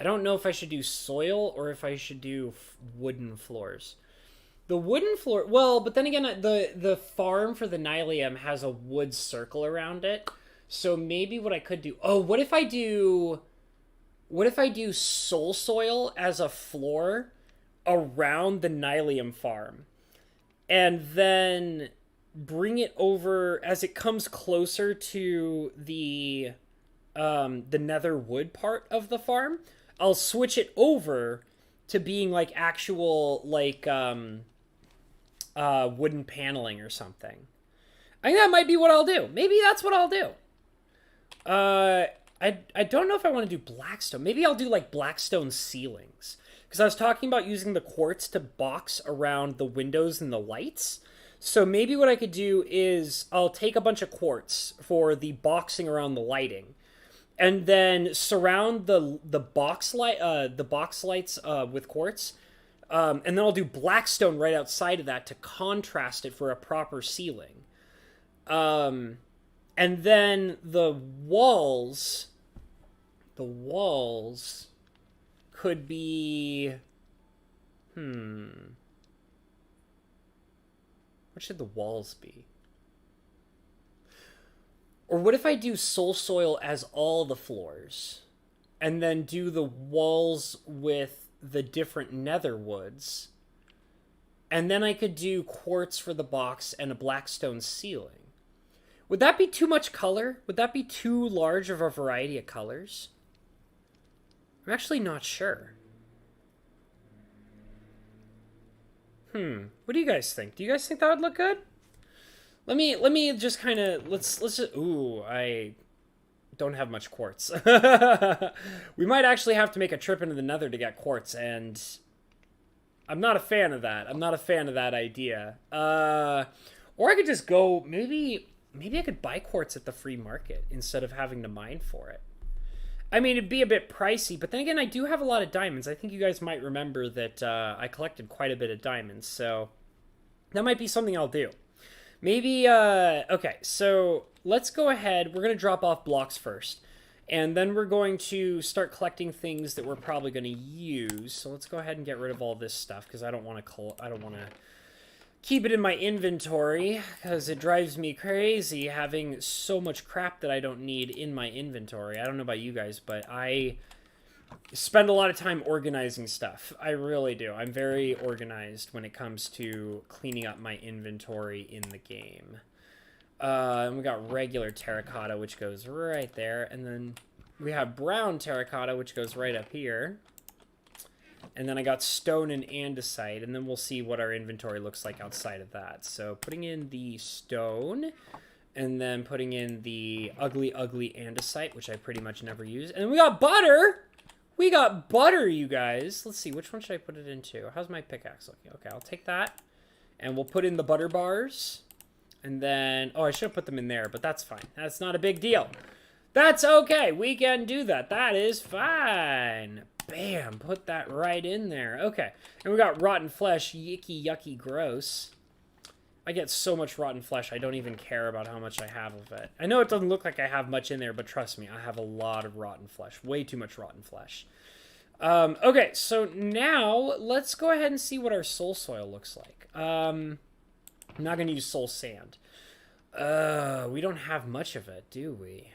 don't know if I should do soil or if I should do wooden floors. The wooden floor... Well, but then again, the farm for the Nylium has a wood circle around it. So maybe what I could do... Oh, what if I do... What if I do soul soil as a floor around the Nylium farm? And then bring it over as it comes closer to the nether wood part of the farm. I'll switch it over to being like actual like wooden paneling or something. I think that might be what I'll do. Maybe that's what I'll do. I don't know if I want to do blackstone. Maybe I'll do like blackstone ceilings. Because I was talking about using the quartz to box around the windows and the lights. So maybe what I could do is I'll take a bunch of quartz for the boxing around the lighting, and then surround the box lights with quartz, and then I'll do blackstone right outside of that to contrast it for a proper ceiling. And then the walls could be what should the walls be? Or what if I do soul soil as all the floors, and then do the walls with the different nether woods, and then I could do quartz for the box and a blackstone ceiling? Would that be too much color? Would that be too large of a variety of colors? I'm actually not sure. What do you guys think? Do you guys think that would look good? Let me just kind of let's just, ooh, I don't have much quartz. We might actually have to make a trip into the nether to get quartz, and I'm not a fan of that. I'm not a fan of that idea. Or I could just go, maybe I could buy quartz at the free market instead of having to mine for it. I mean, it'd be a bit pricey, but then again, I do have a lot of diamonds. I think you guys might remember that I collected quite a bit of diamonds, so that might be something I'll do. Maybe, okay, so let's go ahead. We're going to drop off blocks first, and then we're going to start collecting things that we're probably going to use. So let's go ahead and get rid of all this stuff, because I don't want to keep it in my inventory, because it drives me crazy having so much crap that I don't need in my inventory. I don't know about you guys, but I spend a lot of time organizing stuff. I really do. I'm very organized when it comes to cleaning up my inventory in the game. And we got regular terracotta, which goes right there, and then we have brown terracotta, which goes right up here. And then I got stone and andesite, and then we'll see what our inventory looks like outside of that. So putting in the stone, and then putting in the ugly andesite, which I pretty much never use. And then we got butter! We got butter, you guys. Let's see, which one should I put it into? How's my pickaxe looking? Okay, I'll take that. And we'll put in the butter bars. And then, oh, I should have put them in there, but that's fine. That's not a big deal. That's okay. We can do that. That is fine. Bam, put that right in there. Okay, and we got rotten flesh. Yicky, yucky, gross. I get so much rotten flesh, I don't even care about how much I have of it. I know it doesn't look like I have much in there, but trust me, I have a lot of rotten flesh. Way too much rotten flesh. Okay, so now let's go ahead and see what our soul soil looks like. I'm not going to use soul sand. We don't have much of it, do we?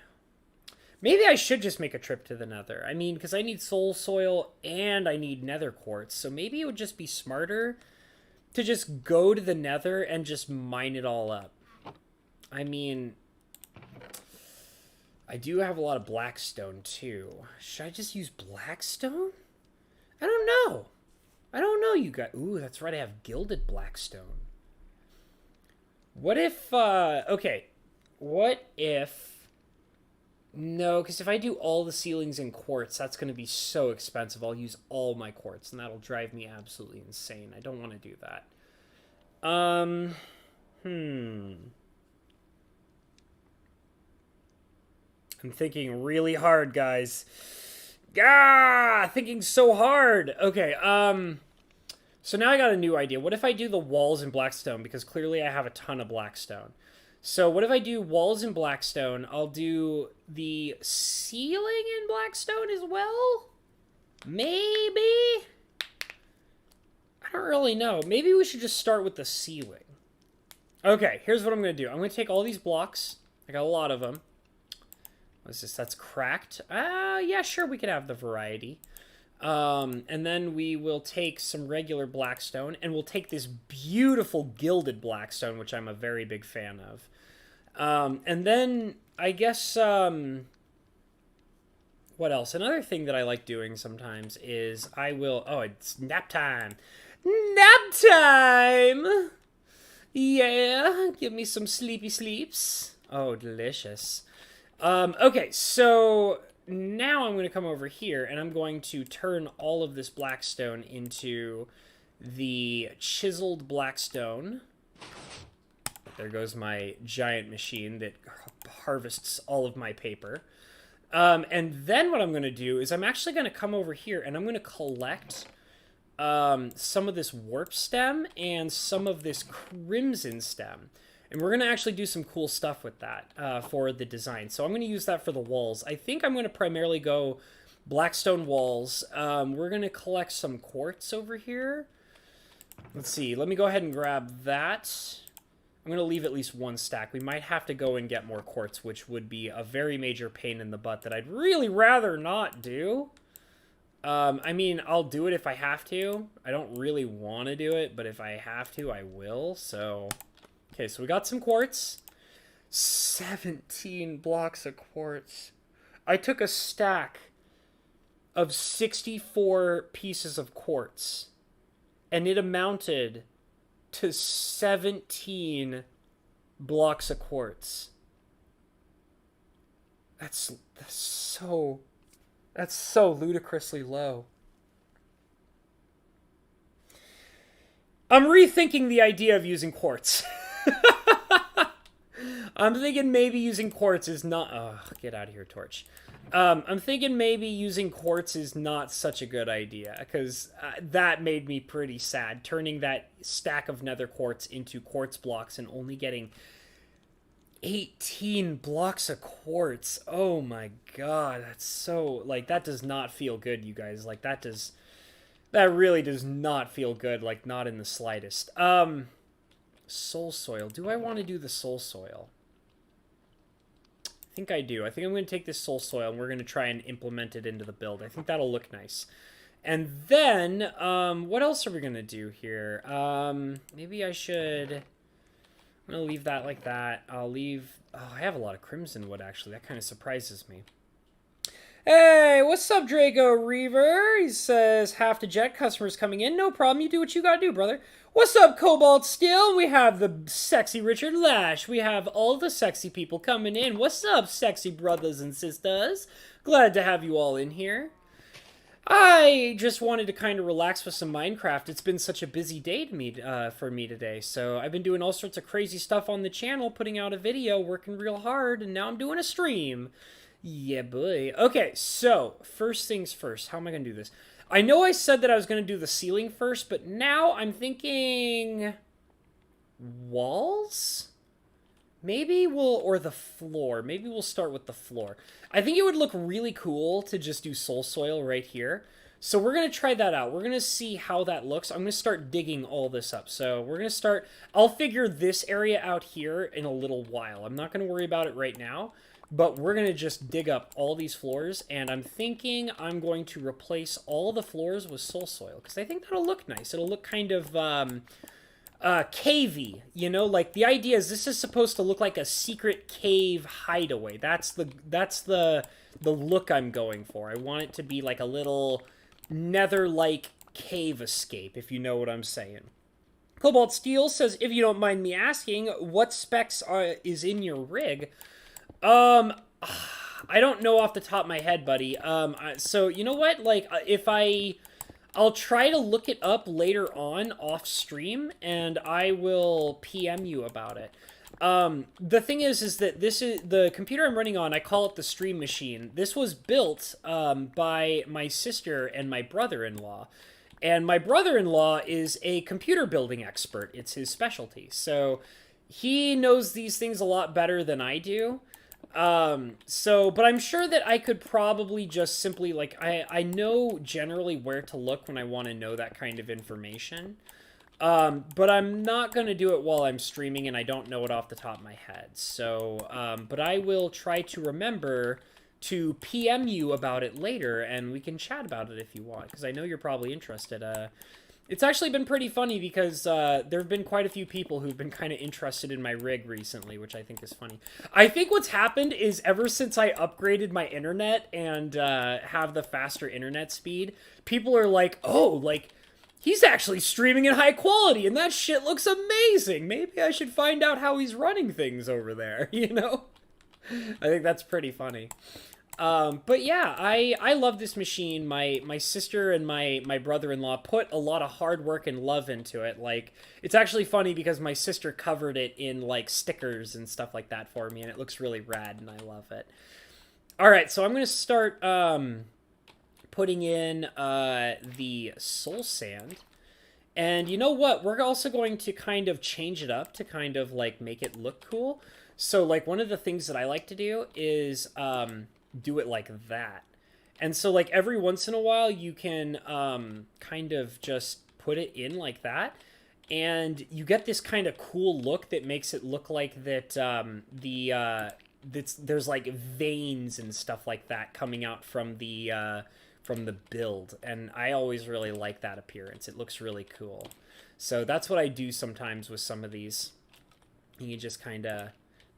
Maybe I should just make a trip to the nether. I mean, because I need soul soil and I need nether quartz. So maybe it would just be smarter to just go to the nether and just mine it all up. I mean, I do have a lot of blackstone too. Should I just use blackstone? I don't know. I don't know, you guys. Ooh, that's right. I have gilded blackstone. What if, okay. What if... No, because if I do all the ceilings in quartz, that's going to be so expensive. I'll use all my quartz, and that'll drive me absolutely insane. I don't want to do that. I'm thinking really hard, guys. Thinking so hard. Okay, so now I got a new idea. What if I do the walls in blackstone? Because clearly I have a ton of blackstone. So what if I do walls in blackstone? I'll do the ceiling in blackstone as well? Maybe? I don't really know. Maybe we should just start with the ceiling. Okay, here's what I'm going to do. I'm going to take all these blocks. I got a lot of them. What's this? That's cracked. Yeah, sure, we could have the variety. And then we will take some regular blackstone, and we'll take this beautiful gilded blackstone, which I'm a very big fan of. And then, I guess, what else? Another thing that I like doing sometimes is I will... Oh, it's nap time! Nap time! Yeah, give me some sleepy sleeps. Oh, delicious. Okay, so... Now I'm going to come over here, and I'm going to turn all of this blackstone into the chiseled blackstone. There goes my giant machine that harvests all of my paper. And then what I'm going to do is I'm actually going to come over here, and I'm going to collect some of this warp stem and some of this crimson stem. And we're going to actually do some cool stuff with that for the design. So I'm going to use that for the walls. I think I'm going to primarily go blackstone walls. We're going to collect some quartz over here. Let's see. Let me go ahead and grab that. I'm going to leave at least one stack. We might have to go and get more quartz, which would be a very major pain in the butt that I'd really rather not do. I mean, I'll do it if I have to. I don't really want to do it, but if I have to, I will. So... Okay, so we got some quartz. 17 blocks of quartz. I took a stack of 64 pieces of quartz, and it amounted to 17 blocks of quartz. That's so ludicrously low. I'm rethinking the idea of using quartz. I'm thinking maybe using quartz is not... Oh, get out of here, Torch. I'm thinking maybe using quartz is not such a good idea, because that made me pretty sad. Turning that stack of nether quartz into quartz blocks and only getting 18 blocks of quartz. Oh my god, that's so... Like, that does not feel good, you guys. Like, that really does not feel good, like, not in the slightest. Soul soil. Do I want to do the soul soil? I think I do. I think I'm going to take this soul soil and we're going to try and implement it into the build. I think that'll look nice. And then, what else are we going to do here? Maybe I should... I'm going to leave that like that. I'll leave... Oh, I have a lot of crimson wood, actually. That kind of surprises me. Hey, what's up, Draco Reaver? He says, half the jet customers coming in. No problem. You do what you gotta do, brother. What's up, Cobalt Steel? We have the sexy Richard Lash. We have all the sexy people coming in. What's up, sexy brothers and sisters? Glad to have you all in here. I just wanted to kind of relax with some Minecraft. It's been such a busy day for me today. So I've been doing all sorts of crazy stuff on the channel, putting out a video, working real hard, and now I'm doing a stream. Yeah, boy. Okay, so, first things first. How am I going to do this? I know I said that I was going to do the ceiling first, but now I'm thinking... walls? Maybe we'll... or the floor. Maybe we'll start with the floor. I think it would look really cool to just do soul soil right here. So we're going to try that out. We're going to see how that looks. I'm going to start digging all this up. So we're going to start... I'll figure this area out here in a little while. I'm not going to worry about it right now. But we're going to just dig up all these floors, and I'm thinking I'm going to replace all the floors with soul soil, because I think that'll look nice. It'll look kind of cavey, you know? Like, the idea is this is supposed to look like a secret cave hideaway. That's the look I'm going for. I want it to be like a little nether-like cave escape, if you know what I'm saying. Cobalt Steel says, if you don't mind me asking, what specs is in your rig? I don't know off the top of my head, buddy. So, you know what? Like, I'll try to look it up later on off stream, and I will PM you about it. The thing is that this is the computer I'm running on. I call it the Stream Machine. This was built, by my sister and my brother-in-law. And my brother-in-law is a computer building expert. It's his specialty. So he knows these things a lot better than I do. But I'm sure that I could probably just simply, like, I know generally where to look when I want to know that kind of information. But I'm not going to do it while I'm streaming, and I don't know it off the top of my head. So, but I will try to remember to PM you about it later, and we can chat about it if you want, because I know you're probably interested. It's actually been pretty funny because there have been quite a few people who've been kind of interested in my rig recently, which I think is funny. I think what's happened is ever since I upgraded my internet and have the faster internet speed, people are like, oh, like, he's actually streaming in high quality and that shit looks amazing. Maybe I should find out how he's running things over there, you know? I think that's pretty funny. But yeah, I love this machine. My sister and my brother-in-law put a lot of hard work and love into it. Like, it's actually funny because my sister covered it in, like, stickers and stuff like that for me, and it looks really rad, and I love it. Alright, so I'm going to start, putting in, the soul sand. And you know what? We're also going to kind of change it up to kind of, like, make it look cool. So, like, one of the things that I like to do is, do it like that. And so, like, every once in a while you can kind of just put it in like that, and you get this kind of cool look that makes it look like that there's like veins and stuff like that coming out from the build, and I always really like that appearance. It looks really cool. So that's what I do sometimes with some of these. You just kind of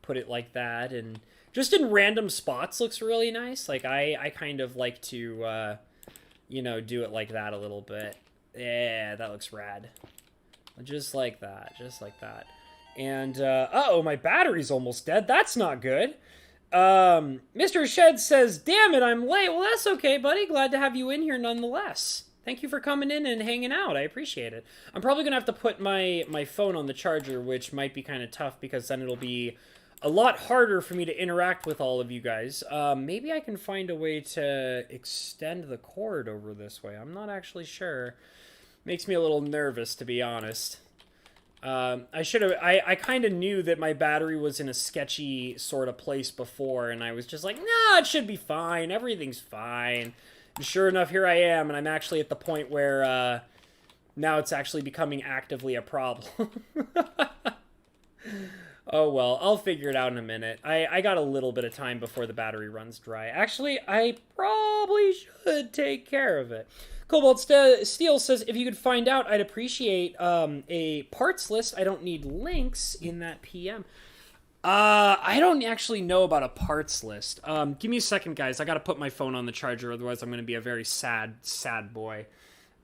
put it like that, and just in random spots looks really nice. Like, I kind of like to, you know, do it like that a little bit. Yeah, that looks rad. Just like that, just like that. And, uh-oh, my battery's almost dead. That's not good. Mr. Shed says, damn it, I'm late. Well, that's okay, buddy. Glad to have you in here nonetheless. Thank you for coming in and hanging out. I appreciate it. I'm probably going to have to put my phone on the charger, which might be kind of tough because then it'll be a lot harder for me to interact with all of you guys. Maybe I can find a way to extend the cord over this way. I'm not actually sure. Makes me a little nervous, to be honest. I kind of knew that my battery was in a sketchy sort of place before, and I was just like, nah, it should be fine. Everything's fine. And sure enough, here I am, and I'm actually at the point where, now it's actually becoming actively a problem. Oh, well, I'll figure it out in a minute. I got a little bit of time before the battery runs dry. Actually, I probably should take care of it. Cobalt Steel says, if you could find out, I'd appreciate a parts list. I don't need links in that PM. I don't actually know about a parts list. Give me a second, guys. I gotta put my phone on the charger, otherwise I'm gonna be a very sad boy.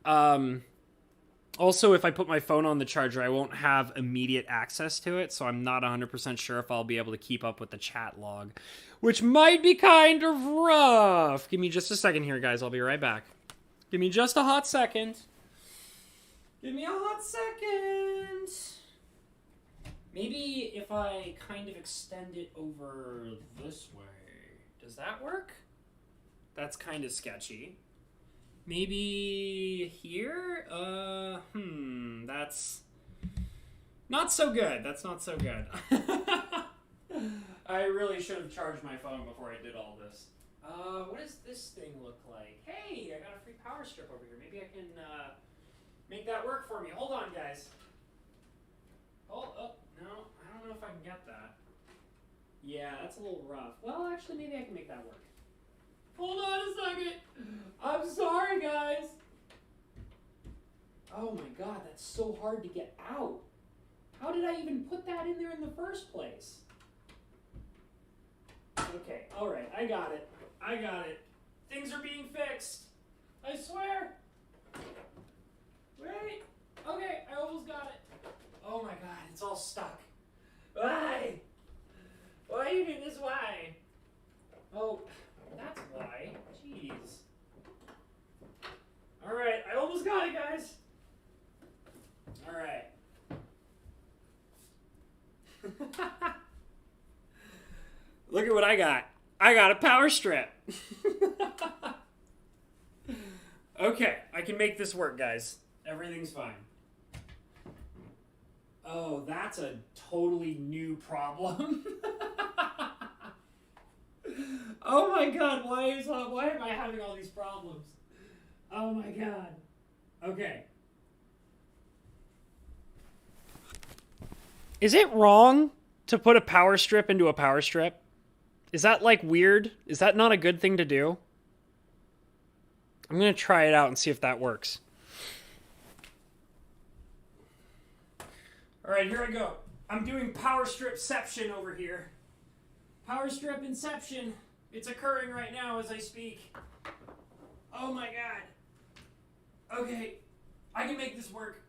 Also, if I put my phone on the charger, I won't have immediate access to it, so I'm not 100% sure if I'll be able to keep up with the chat log, which might be kind of rough. Give me just a second here, guys. I'll be right back. Give me just a hot second. Give me a hot second. Maybe if I kind of extend it over this way. Does that work? That's kind of sketchy. Maybe here? That's not so good. That's not so good. I really should have charged my phone before I did all this. What does this thing look like? Hey, I got a free power strip over here. Maybe I can, make that work for me. Hold on, guys. Oh, no. I don't know if I can get that. Yeah, that's a little rough. Well, actually, maybe I can make that work. Hold on a second. I'm sorry, guys. Oh my god, that's so hard to get out. How did I even put that in there in the first place? Okay, alright, I got it. I got it. Things are being fixed. I swear. Wait. Okay, I almost got it. Oh my god, it's all stuck. Why? Why you do this? Why? Oh, that's why. Jeez. Alright, I almost got it, guys. Alright. Look at what I got. I got a power strip. Okay, I can make this work, guys. Everything's fine. Oh, that's a totally new problem. Oh my god, why am I having all these problems? Oh my god. Okay. Is it wrong to put a power strip into a power strip? Is that like weird? Is that not a good thing to do? I'm gonna try it out and see if that works. Alright, here I go. I'm doing power stripception over here. Power strip inception. It's occurring right now as I speak. Oh my god. Okay, I can make this work.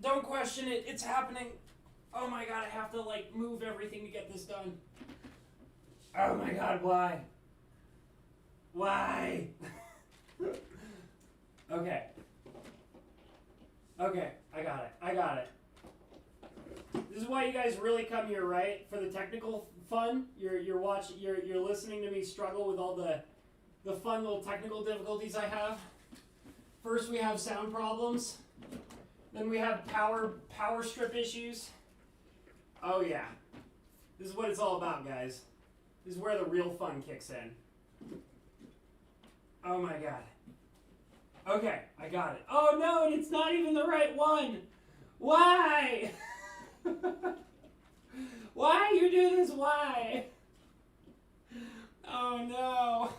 Don't question it, it's happening. Oh my god, I have to like move everything to get this done. Oh my god, why? Why? Okay. Okay, I got it. This is why you guys really come here, right? For the technical fun? You're listening to me struggle with all the fun little technical difficulties I have. First we have sound problems. Then we have power strip issues. Oh yeah. This is what it's all about, guys. This is where the real fun kicks in. Oh my god. Okay, I got it. Oh no, and it's not even the right one. Why? Why you do this? Why? Oh no.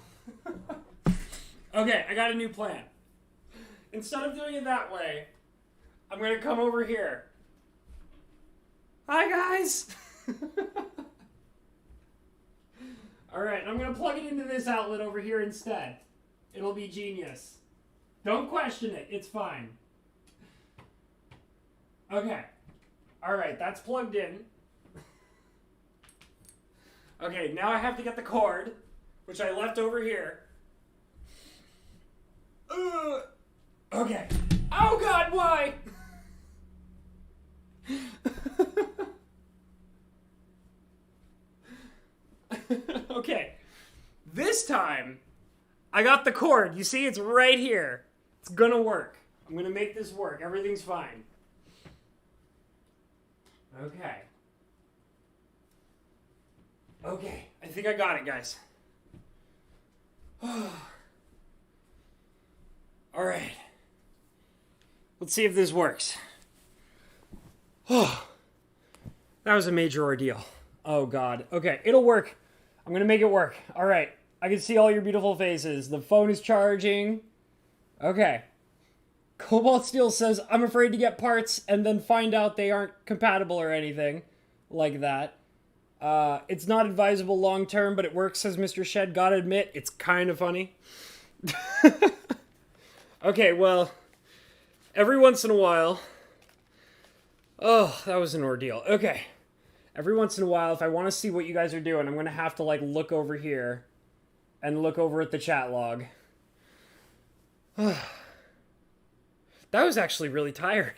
Okay, I got a new plan. Instead of doing it that way, I'm gonna come over here. Hi guys! Alright, I'm gonna plug it into this outlet over here instead. It'll be genius. Don't question it, it's fine. Okay. Alright, that's plugged in. Okay, now I have to get the cord, which I left over here. Okay. Oh God, why? Okay. This time, I got the cord. You see, it's right here. It's gonna work. I'm gonna make this work. Everything's fine. Okay. Okay. I think I got it, guys. Alright. Let's see if this works. That was a major ordeal. Oh, God. Okay, it'll work. I'm gonna make it work. Alright. I can see all your beautiful faces. The phone is charging. Okay. Cobalt Steel says, I'm afraid to get parts and then find out they aren't compatible or anything like that. It's not advisable long term, but it works, says Mr. Shed. Gotta admit, it's kind of funny. Okay, well, every once in a while... Oh, that was an ordeal. Okay. Every once in a while, if I want to see what you guys are doing, I'm going to have to, like, look over here and look over at the chat log. That was actually really tiring.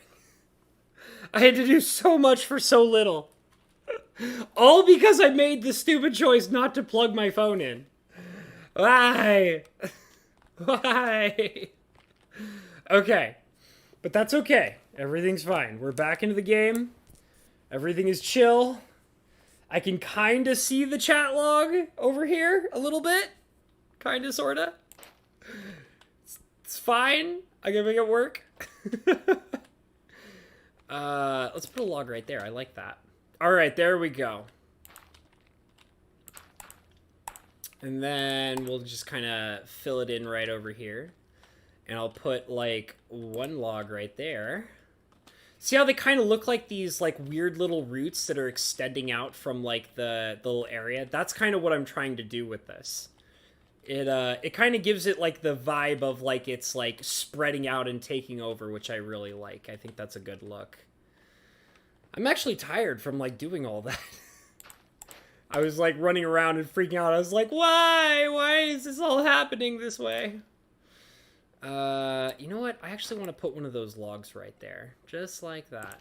I had to do so much for so little. All because I made the stupid choice not to plug my phone in. Why? Why? Okay. But that's okay. Everything's fine. We're back into the game. Everything is chill. I can kind of see the chat log over here a little bit. Kind of, sort of. It's fine. I can make it work. Let's put a log right there. I like that. All right, there we go. And then we'll just kind of fill it in right over here. And I'll put, like, one log right there. See how they kind of look like these, like, weird little roots that are extending out from, like, the little area? That's kind of what I'm trying to do with this. It kind of gives it, like, the vibe of, like, it's, like, spreading out and taking over, which I really like. I think that's a good look. I'm actually tired from, like, doing all that. I was, like, running around and freaking out. I was like, why? Why is this all happening this way? You know what? I actually want to put one of those logs right there. Just like that.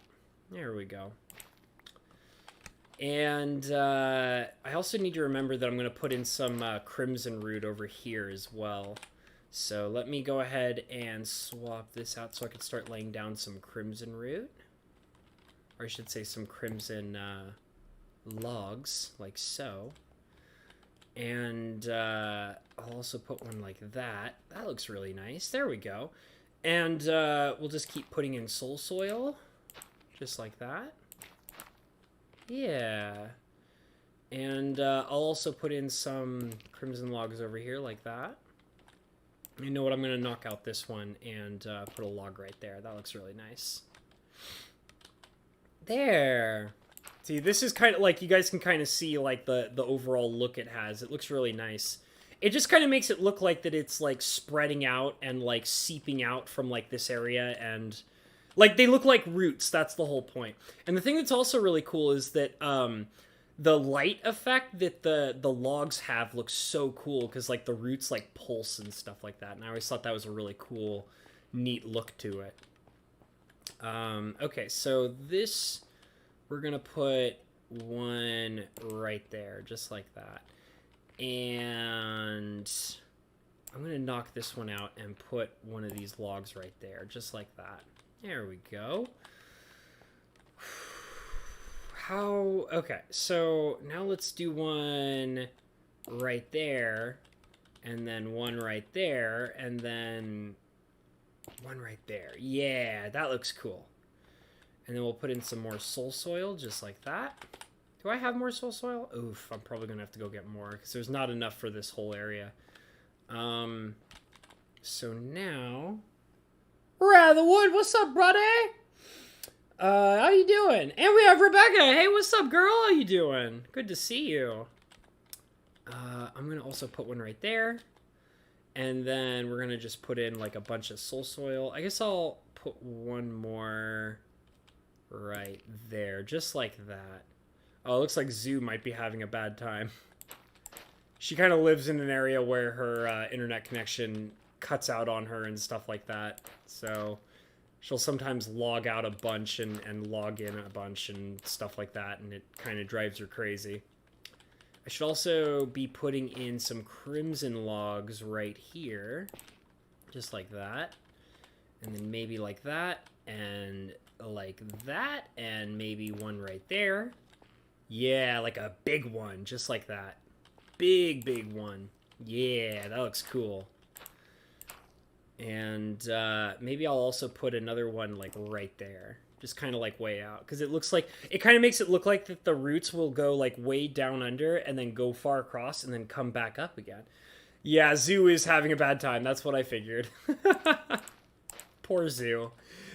There we go. And, I also need to remember that I'm going to put in some, crimson root over here as well. So let me go ahead and swap this out so I can start laying down some crimson root. Or I should say some crimson, logs, like so. And I'll also put one like that. That looks really nice. There we go. And we'll just keep putting in soul soil. Just like that. Yeah. And I'll also put in some crimson logs over here like that. You know what? I'm going to knock out this one and put a log right there. That looks really nice. There. See, this is kind of like, you guys can kind of see like the overall look it has. It looks really nice. It just kind of makes it look like that it's like spreading out and like seeping out from like this area, and like they look like roots. That's the whole point. And the thing that's also really cool is that the light effect that the logs have looks so cool because like the roots like pulse and stuff like that. And I always thought that was a really cool, neat look to it. Okay, so this... We're going to put one right there, just like that. And I'm going to knock this one out and put one of these logs right there, just like that. There we go. Okay, so now let's do one right there, and then one right there, and then one right there. Yeah, that looks cool. And then we'll put in some more soul soil, just like that. Do I have more soul soil? Oof, I'm probably going to have to go get more, because there's not enough for this whole area. So now... Ratherwood, what's up, buddy? How you doing? And we have Rebecca. Hey, what's up, girl? How you doing? Good to see you. I'm going to also put one right there. And then we're going to just put in, like, a bunch of soul soil. I guess I'll put one more... right there, just like that. Oh, it looks like Zoo might be having a bad time. She kind of lives in an area where her internet connection cuts out on her and stuff like that. So she'll sometimes log out a bunch and log in a bunch and stuff like that, and it kind of drives her crazy. I should also be putting in some crimson logs right here, just like that. And then maybe like that, and like that, and maybe one right there. Yeah, like a big one, just like that. Big one. Yeah, that looks cool. And maybe I'll also put another one like right there. Just kind of like way out. Because it looks like, it kind of makes it look like that the roots will go like way down under and then go far across and then come back up again. Yeah, Zoo is having a bad time. That's what I figured. Poor Zoo.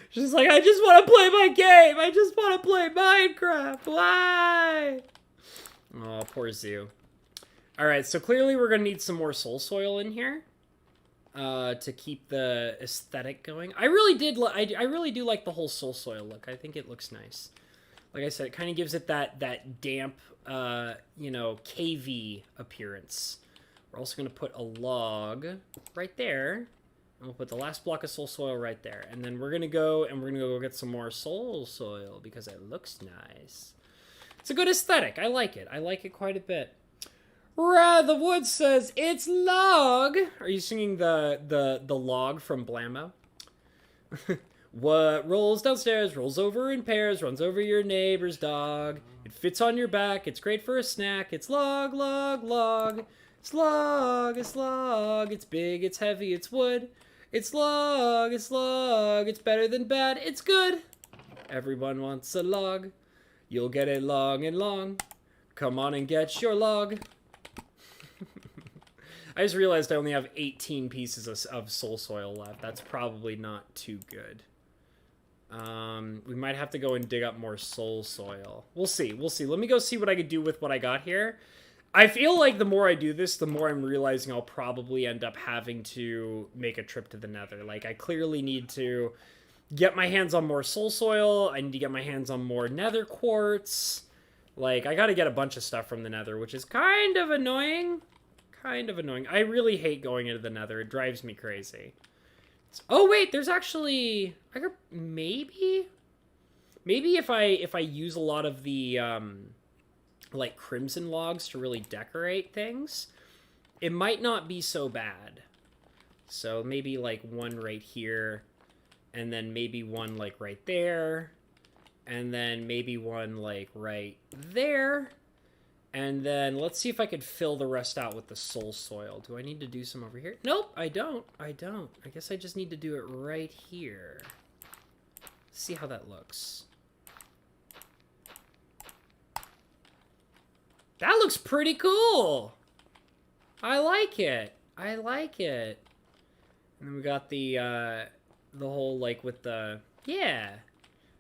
She's like, I just want to play my game. I just want to play Minecraft. Why? Oh, poor Zoo. All right, so clearly we're going to need some more soul soil in here to keep the aesthetic going. I really do like the whole soul soil look. I think it looks nice. Like I said, it kind of gives it that damp, you know, cavey appearance. We're also going to put a log right there. And we'll put the last block of soul soil right there. And then we're going to go get some more soul soil because it looks nice. It's a good aesthetic. I like it. I like it quite a bit. The Wood says, it's log. Are you singing the log from Blammo? What rolls downstairs, rolls over in pairs, runs over your neighbor's dog. It fits on your back, it's great for a snack. It's log, log, log. It's log, it's log. It's big, it's heavy, it's wood. It's log, it's log. It's better than bad, it's good. Everyone wants a log. You'll get it long and long. Come on and get your log. I just realized I only have 18 pieces of soul soil left. That's probably not too good. We might have to go and dig up more soul soil. We'll see. We'll see. Let me go see what I could do with what I got here. I feel like the more I do this, the more I'm realizing I'll probably end up having to make a trip to the Nether. Like, I clearly need to get my hands on more soul soil. I need to get my hands on more Nether quartz. Like, I gotta get a bunch of stuff from the Nether, which is kind of annoying. Kind of annoying. I really hate going into the Nether. It drives me crazy. Oh wait, there's actually maybe if I use a lot of the like crimson logs to really decorate things, it might not be so bad. So maybe like one right here, and then maybe one like right there, and then maybe one like right there. And then let's see if I could fill the rest out with the soul soil. Do I need to do some over here? Nope, I don't. I guess I just need to do it right here. See how that looks. That looks pretty cool. I like it. I like it. And then we got the whole, like, with the... Yeah.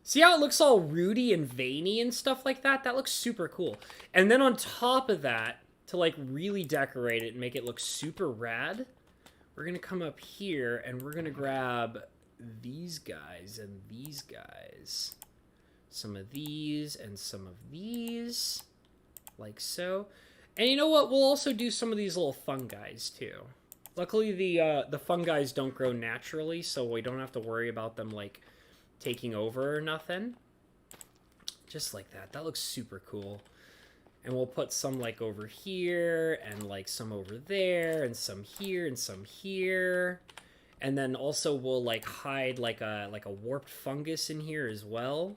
See how it looks all rooty and veiny and stuff like that? That looks super cool. And then on top of that, to like really decorate it and make it look super rad, we're going to come up here and we're going to grab these guys and these guys. Some of these and some of these. Like so. And you know what? We'll also do some of these little fungi too. Luckily the fungi don't grow naturally, so we don't have to worry about them like taking over or nothing. Just like that. That looks super cool. And we'll put some like over here and like some over there and some here and some here. And then also we'll like hide like a warped fungus in here as well.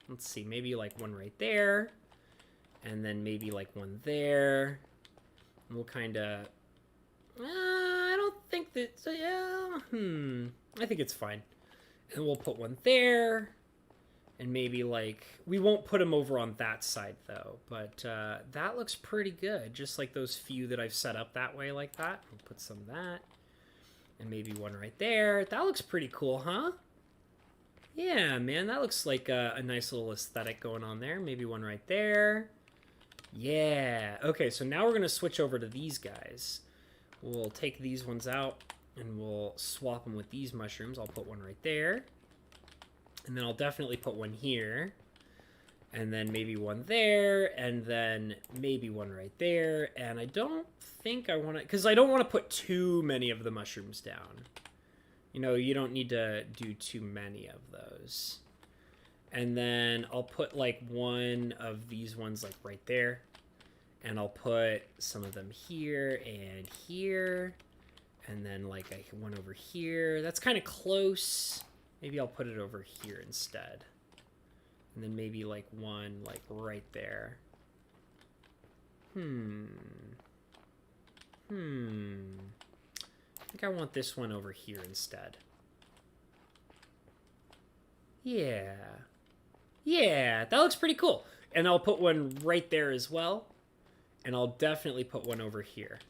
Let's see, maybe like one right there. And then maybe like one there. And we'll kind of... I don't think that... I think it's fine. And we'll put one there, and maybe, like, we won't put them over on that side, though, but that looks pretty good, just like those few that I've set up that way like that. We'll put some of that, and maybe one right there. That looks pretty cool, huh? Yeah, man, that looks like a nice little aesthetic going on there. Maybe one right there. Yeah. Okay, so now we're going to switch over to these guys. We'll take these ones out. And we'll swap them with these mushrooms. I'll put one right there. And then I'll definitely put one here. And then maybe one there, and then maybe one right there. And I don't think I want to, because I don't want to put too many of the mushrooms down. You know, you don't need to do too many of those. And then I'll put like one of these ones like right there. And I'll put some of them here and here. And then like one over here. That's kind of close. Maybe I'll put it over here instead. And then maybe like one like right there. I think I want this one over here instead. Yeah. Yeah, that looks pretty cool. And I'll put one right there as well. And I'll definitely put one over here.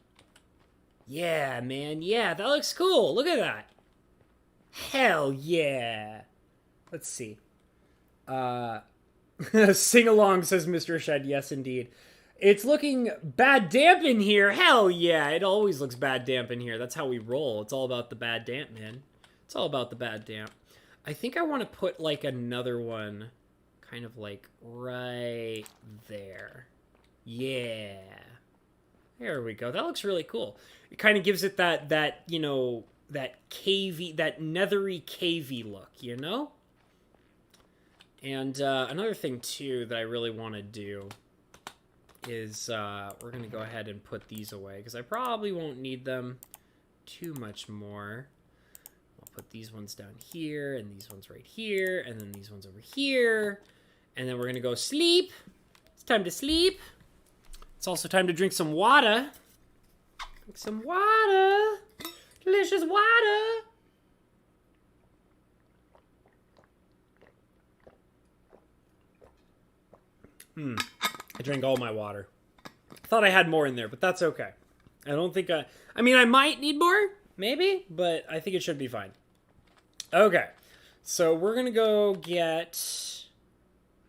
Yeah, man. Yeah, that looks cool. Look at that. Hell yeah. Let's see. Sing along, says Mr. Shed. Yes, indeed. It's looking bad damp in here. Hell yeah. It always looks bad damp in here. That's how we roll. It's all about the bad damp, man. It's all about the bad damp. I think I want to put like another one kind of like right there. Yeah. There we go. That looks really cool. It kind of gives it that, you know, that cavey, that nethery cavey look, you know? And another thing, too, that I really want to do is we're going to go ahead and put these away, because I probably won't need them too much more. I'll put these ones down here, and these ones right here, and then these ones over here. And then we're going to go sleep. It's time to sleep. It's also time to drink some water. Drink some water. Delicious water. I drank all my water. Thought I had more in there, but that's okay. I don't think I mean, I might need more, maybe, but I think it should be fine. Okay. So we're going to go get...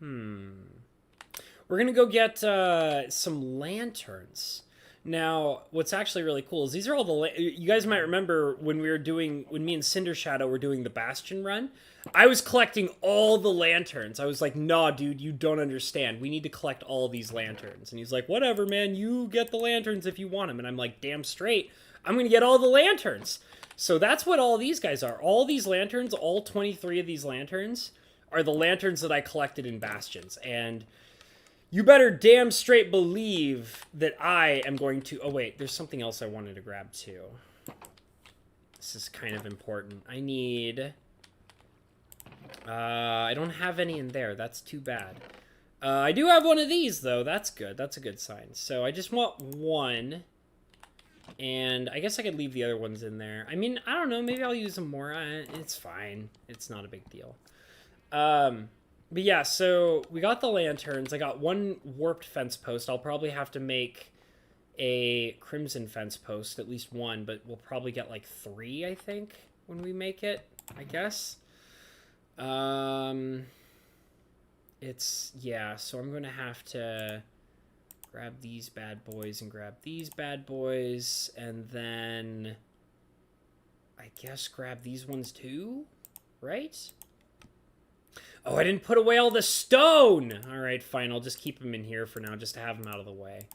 We're going to go get some lanterns. Now, what's actually really cool is these are all the... You guys might remember when me and Cinder Shadow were doing the Bastion run, I was collecting all the lanterns. I was like, nah, dude, you don't understand. We need to collect all these lanterns. And he's like, whatever, man, you get the lanterns if you want them. And I'm like, damn straight, I'm going to get all the lanterns. So that's what all these guys are. All these lanterns, all 23 of these lanterns, are the lanterns that I collected in Bastions. And you better damn straight believe that I am going to... Oh, wait, there's something else I wanted to grab, too. This is kind of important. I need... I don't have any in there. That's too bad. I do have one of these, though. That's good. That's a good sign. So I just want one. And I guess I could leave the other ones in there. I mean, I don't know. Maybe I'll use them more. It's fine. It's not a big deal. But yeah, so we got the lanterns. I got one warped fence post. I'll probably have to make a crimson fence post, at least one. But we'll probably get like 3, I think, when we make it, I guess. Yeah, so I'm gonna have to grab these bad boys and grab these bad boys, and then I guess grab these ones too, right? Oh, I didn't put away all the stone! Alright, fine, I'll just keep them in here for now, just to have them out of the way.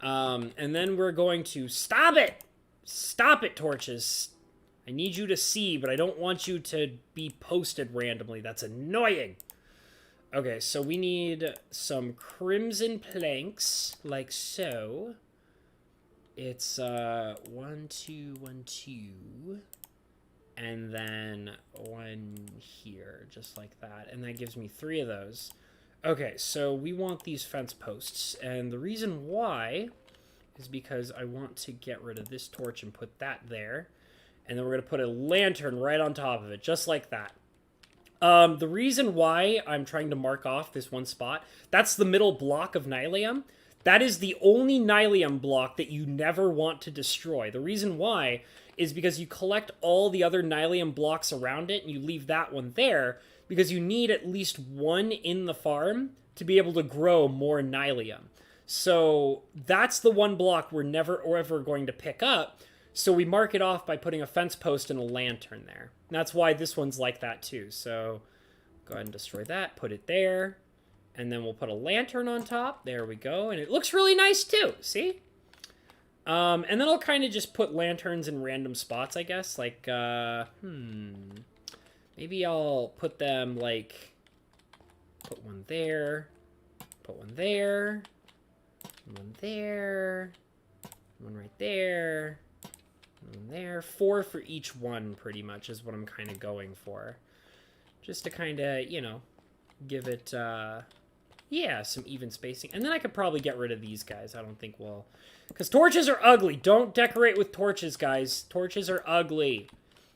And then we're going to... Stop it! Stop it, torches! I need you to see, but I don't want you to be posted randomly. That's annoying. Okay, so we need some crimson planks, like so. It's 1, 2, 1, 2, and then 1 here, just like that. And that gives me 3 of those. Okay, so we want these fence posts, and the reason why is because I want to get rid of this torch and put that there. And then we're going to put a lantern right on top of it, just like that. The reason why I'm trying to mark off this one spot, that's the middle block of Nylium. That is the only Nylium block that you never want to destroy. The reason why is because you collect all the other Nylium blocks around it, and you leave that one there, because you need at least one in the farm to be able to grow more Nylium. So that's the one block we're never or ever going to pick up. So we mark it off by putting a fence post and a lantern there. And that's why this one's like that too. So go ahead and destroy that, put it there. And then we'll put a lantern on top. There we go. And it looks really nice too. See? And then I'll kind of just put lanterns in random spots, I guess. Like, maybe I'll put them, like, put one there, put one there, one there, one right there, one there. 4 for each one, pretty much, is what I'm kind of going for. Just to kind of, you know, give it, yeah, some even spacing. And then I could probably get rid of these guys. I don't think we'll... Because torches are ugly. Don't decorate with torches, guys. Torches are ugly.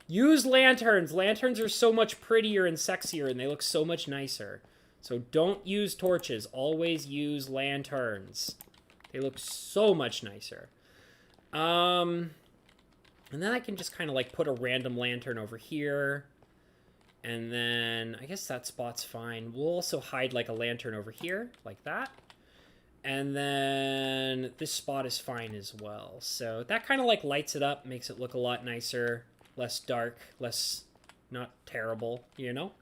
Use lanterns. Lanterns are so much prettier and sexier, and they look so much nicer. So don't use torches. Always use lanterns. They look so much nicer. And then I can just kind of, like, put a random lantern over here. And then I guess that spot's fine. We'll also hide, like, a lantern over here, like that. And then this spot is fine as well. So that kind of, like, lights it up, makes it look a lot nicer, less dark, less not terrible, you know?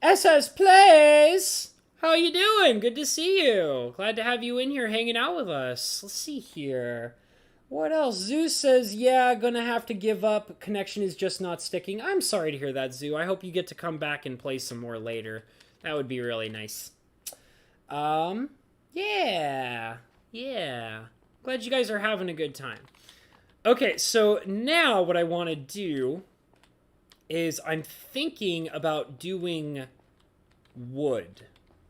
SS Plays! How you doing? Good to see you. Glad to have you in here hanging out with us. Let's see here. What else? Zeus says, yeah, gonna have to give up. Connection is just not sticking. I'm sorry to hear that, Zoo. I hope you get to come back and play some more later. That would be really nice. Yeah. Glad you guys are having a good time. Okay, so now what I want to do is I'm thinking about doing wood.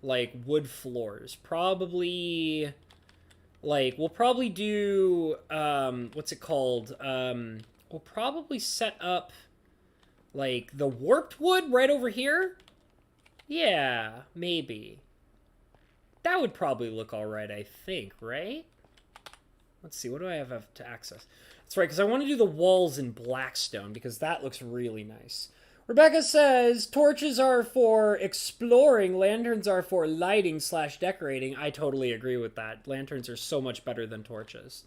Like, wood floors. Probably... Like, we'll probably do, what's it called? We'll probably set up, like, the warped wood right over here? Yeah, maybe. That would probably look alright, I think, right? Let's see, what do I have to access? That's right, because I want to do the walls in blackstone, because that looks really nice. Rebecca says, torches are for exploring, lanterns are for lighting / decorating. I totally agree with that. Lanterns are so much better than torches.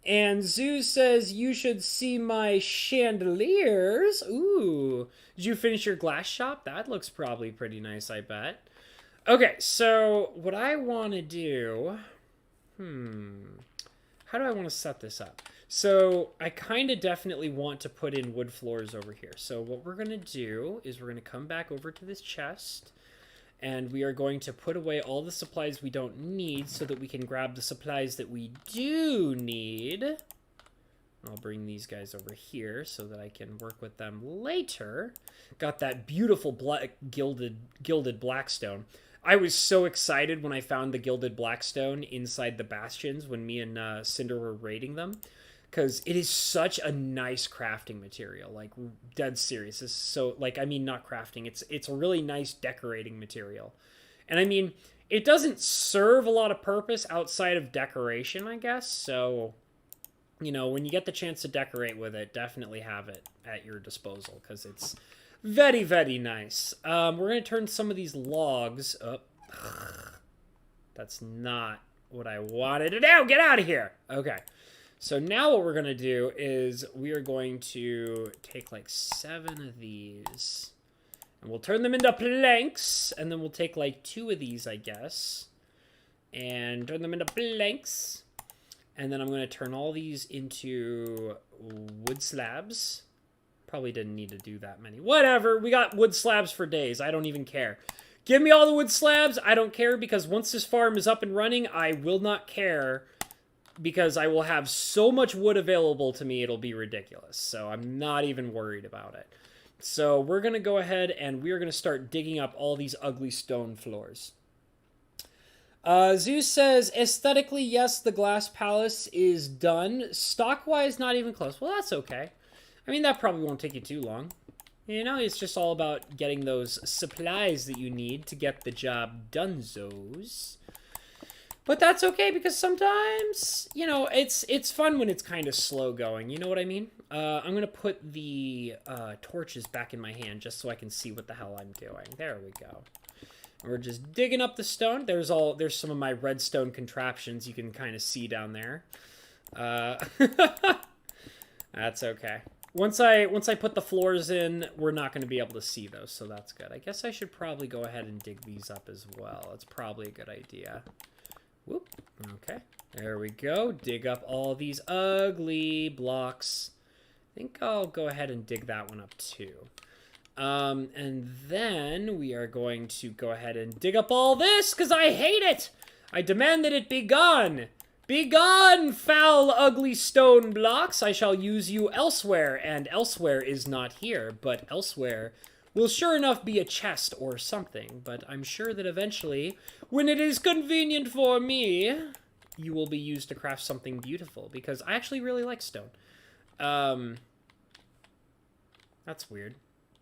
And Zeus says, you should see my chandeliers. Ooh. Did you finish your glass shop? That looks probably pretty nice, I bet. Okay, so what I want to do... How do I want to set this up? So I kind of definitely want to put in wood floors over here. So what we're going to do is we're going to come back over to this chest, and we are going to put away all the supplies we don't need so that we can grab the supplies that we do need. I'll bring these guys over here so that I can work with them later. Got that beautiful black gilded blackstone. I was so excited when I found the gilded blackstone inside the bastions when me and Cinder were raiding them. Because it is such a nice crafting material, like, dead serious. It's so, like, I mean, not crafting. It's a really nice decorating material. And, I mean, it doesn't serve a lot of purpose outside of decoration, I guess. So, you know, when you get the chance to decorate with it, definitely have it at your disposal. Because it's very, very nice. We're going to turn some of these logs up. That's not what I wanted to do. Get out of here. Okay. So now what we're going to do is we are going to take like 7 of these and we'll turn them into planks, and then we'll take like 2 of these, I guess, and turn them into planks. And then I'm going to turn all these into wood slabs. Probably didn't need to do that many. Whatever, we got wood slabs for days. I don't even care. Give me all the wood slabs. I don't care, because once this farm is up and running, I will not care. Because I will have so much wood available to me, it'll be ridiculous. So I'm not even worried about it. So we're going to go ahead and we're going to start digging up all these ugly stone floors. Zeus says, aesthetically, yes, the glass palace is done. Stock-wise, not even close. Well, that's okay. I mean, that probably won't take you too long. You know, it's just all about getting those supplies that you need to get the job done-zos. But that's okay, because sometimes, you know, it's fun when it's kind of slow going. You know what I mean? I'm going to put the torches back in my hand just so I can see what the hell I'm doing. There we go. And we're just digging up the stone. There's some of my redstone contraptions you can kind of see down there. That's okay. Once I put the floors in, we're not going to be able to see those, so that's good. I guess I should probably go ahead and dig these up as well. That's probably a good idea. Whoop. Okay. There we go. Dig up all these ugly blocks. I think I'll go ahead and dig that one up too. And then we are going to go ahead and dig up all this because I hate it. I demand that it be gone. Be gone, foul, ugly stone blocks. I shall use you elsewhere, and elsewhere is not here, but elsewhere will sure enough be a chest or something. But I'm sure that eventually, when it is convenient for me, you will be used to craft something beautiful, because I actually really like stone. That's weird.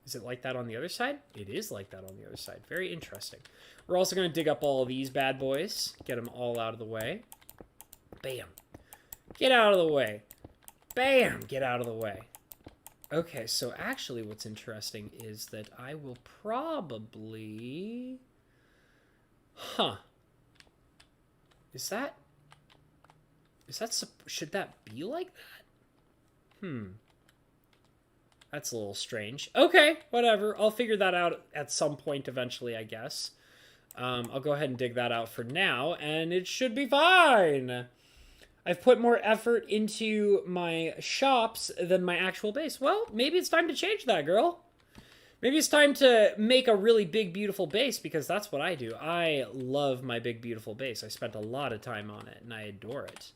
Is it like that on the other side? It is like that on the other side. Very interesting. We're also going to dig up all of these bad boys. Get them all out of the way. Bam. Get out of the way. Bam. Get out of the way. Okay, so actually what's interesting is that I will probably... Huh. Is that... Should that be like that? That's a little strange. Okay, whatever. I'll figure that out at some point eventually, I guess. I'll go ahead and dig that out for now, and it should be fine. I've put more effort into my shops than my actual base. Well, maybe it's time to change that, girl. Maybe it's time to make a really big, beautiful base, because that's what I do. I love my big, beautiful base. I spent a lot of time on it, and I adore it.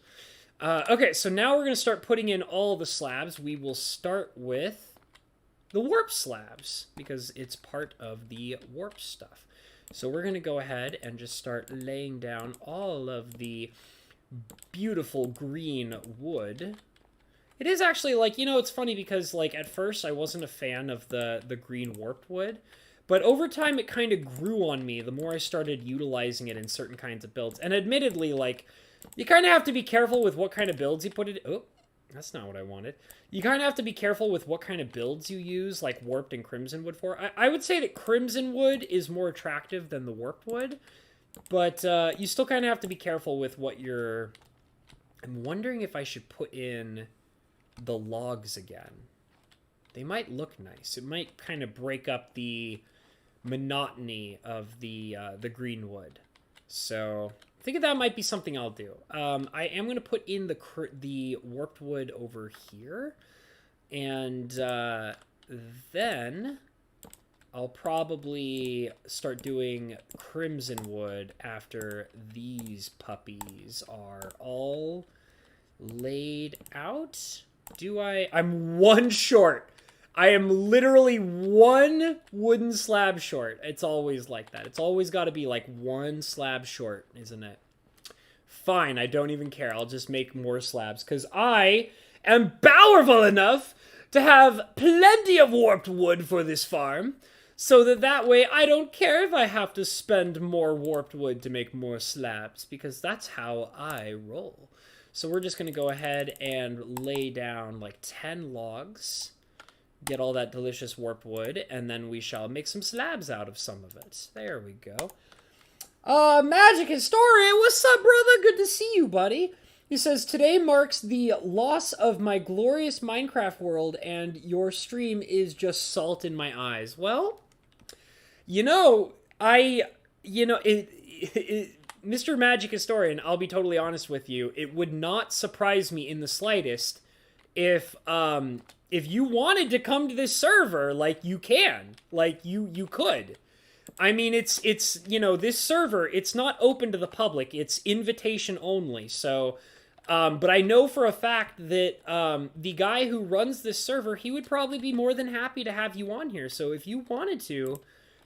Okay, so now we're going to start putting in all the slabs. We will start with the warp slabs, because it's part of the warp stuff. So we're going to go ahead and just start laying down all of the beautiful green wood. It is actually, like, you know, it's funny because, like, at first I wasn't a fan of the green warped wood, but over time it kind of grew on me the more I started utilizing it in certain kinds of builds. And admittedly, like, you kind of have to be careful with what kind of builds you put it... Oh, that's not what I wanted. You kind of have to be careful with what kind of builds you use, like warped and crimson wood for. I would say that crimson wood is more attractive than the warped wood, but you still kind of have to be careful with what you're... I'm wondering if I should put in the logs again. They might look nice. It might kind of break up the monotony of the green wood. So I think that might be something I'll do. I am going to put in the warped wood over here, and then I'll probably start doing crimson wood after these puppies are all laid out. I'm one short. I am literally one wooden slab short. It's always like that. It's always got to be like one slab short, isn't it? Fine, I don't even care. I'll just make more slabs because I am powerful enough to have plenty of warped wood for this farm, so that way I don't care if I have to spend more warped wood to make more slabs, because that's how I roll. So we're just going to go ahead and lay down like 10 logs, get all that delicious warped wood, and then we shall make some slabs out of some of it. There we go. Magic Historian, what's up, brother? Good to see you, buddy. He says, today marks the loss of my glorious Minecraft world, and your stream is just salt in my eyes. Well, you know, Mr. Magic Historian, I'll be totally honest with you, it would not surprise me in the slightest if you wanted to come to this server, like, you can. Like, you could. I mean, it's you know, this server, it's not open to the public. It's invitation only, so... but I know for a fact that the guy who runs this server, he would probably be more than happy to have you on here. So if you wanted to,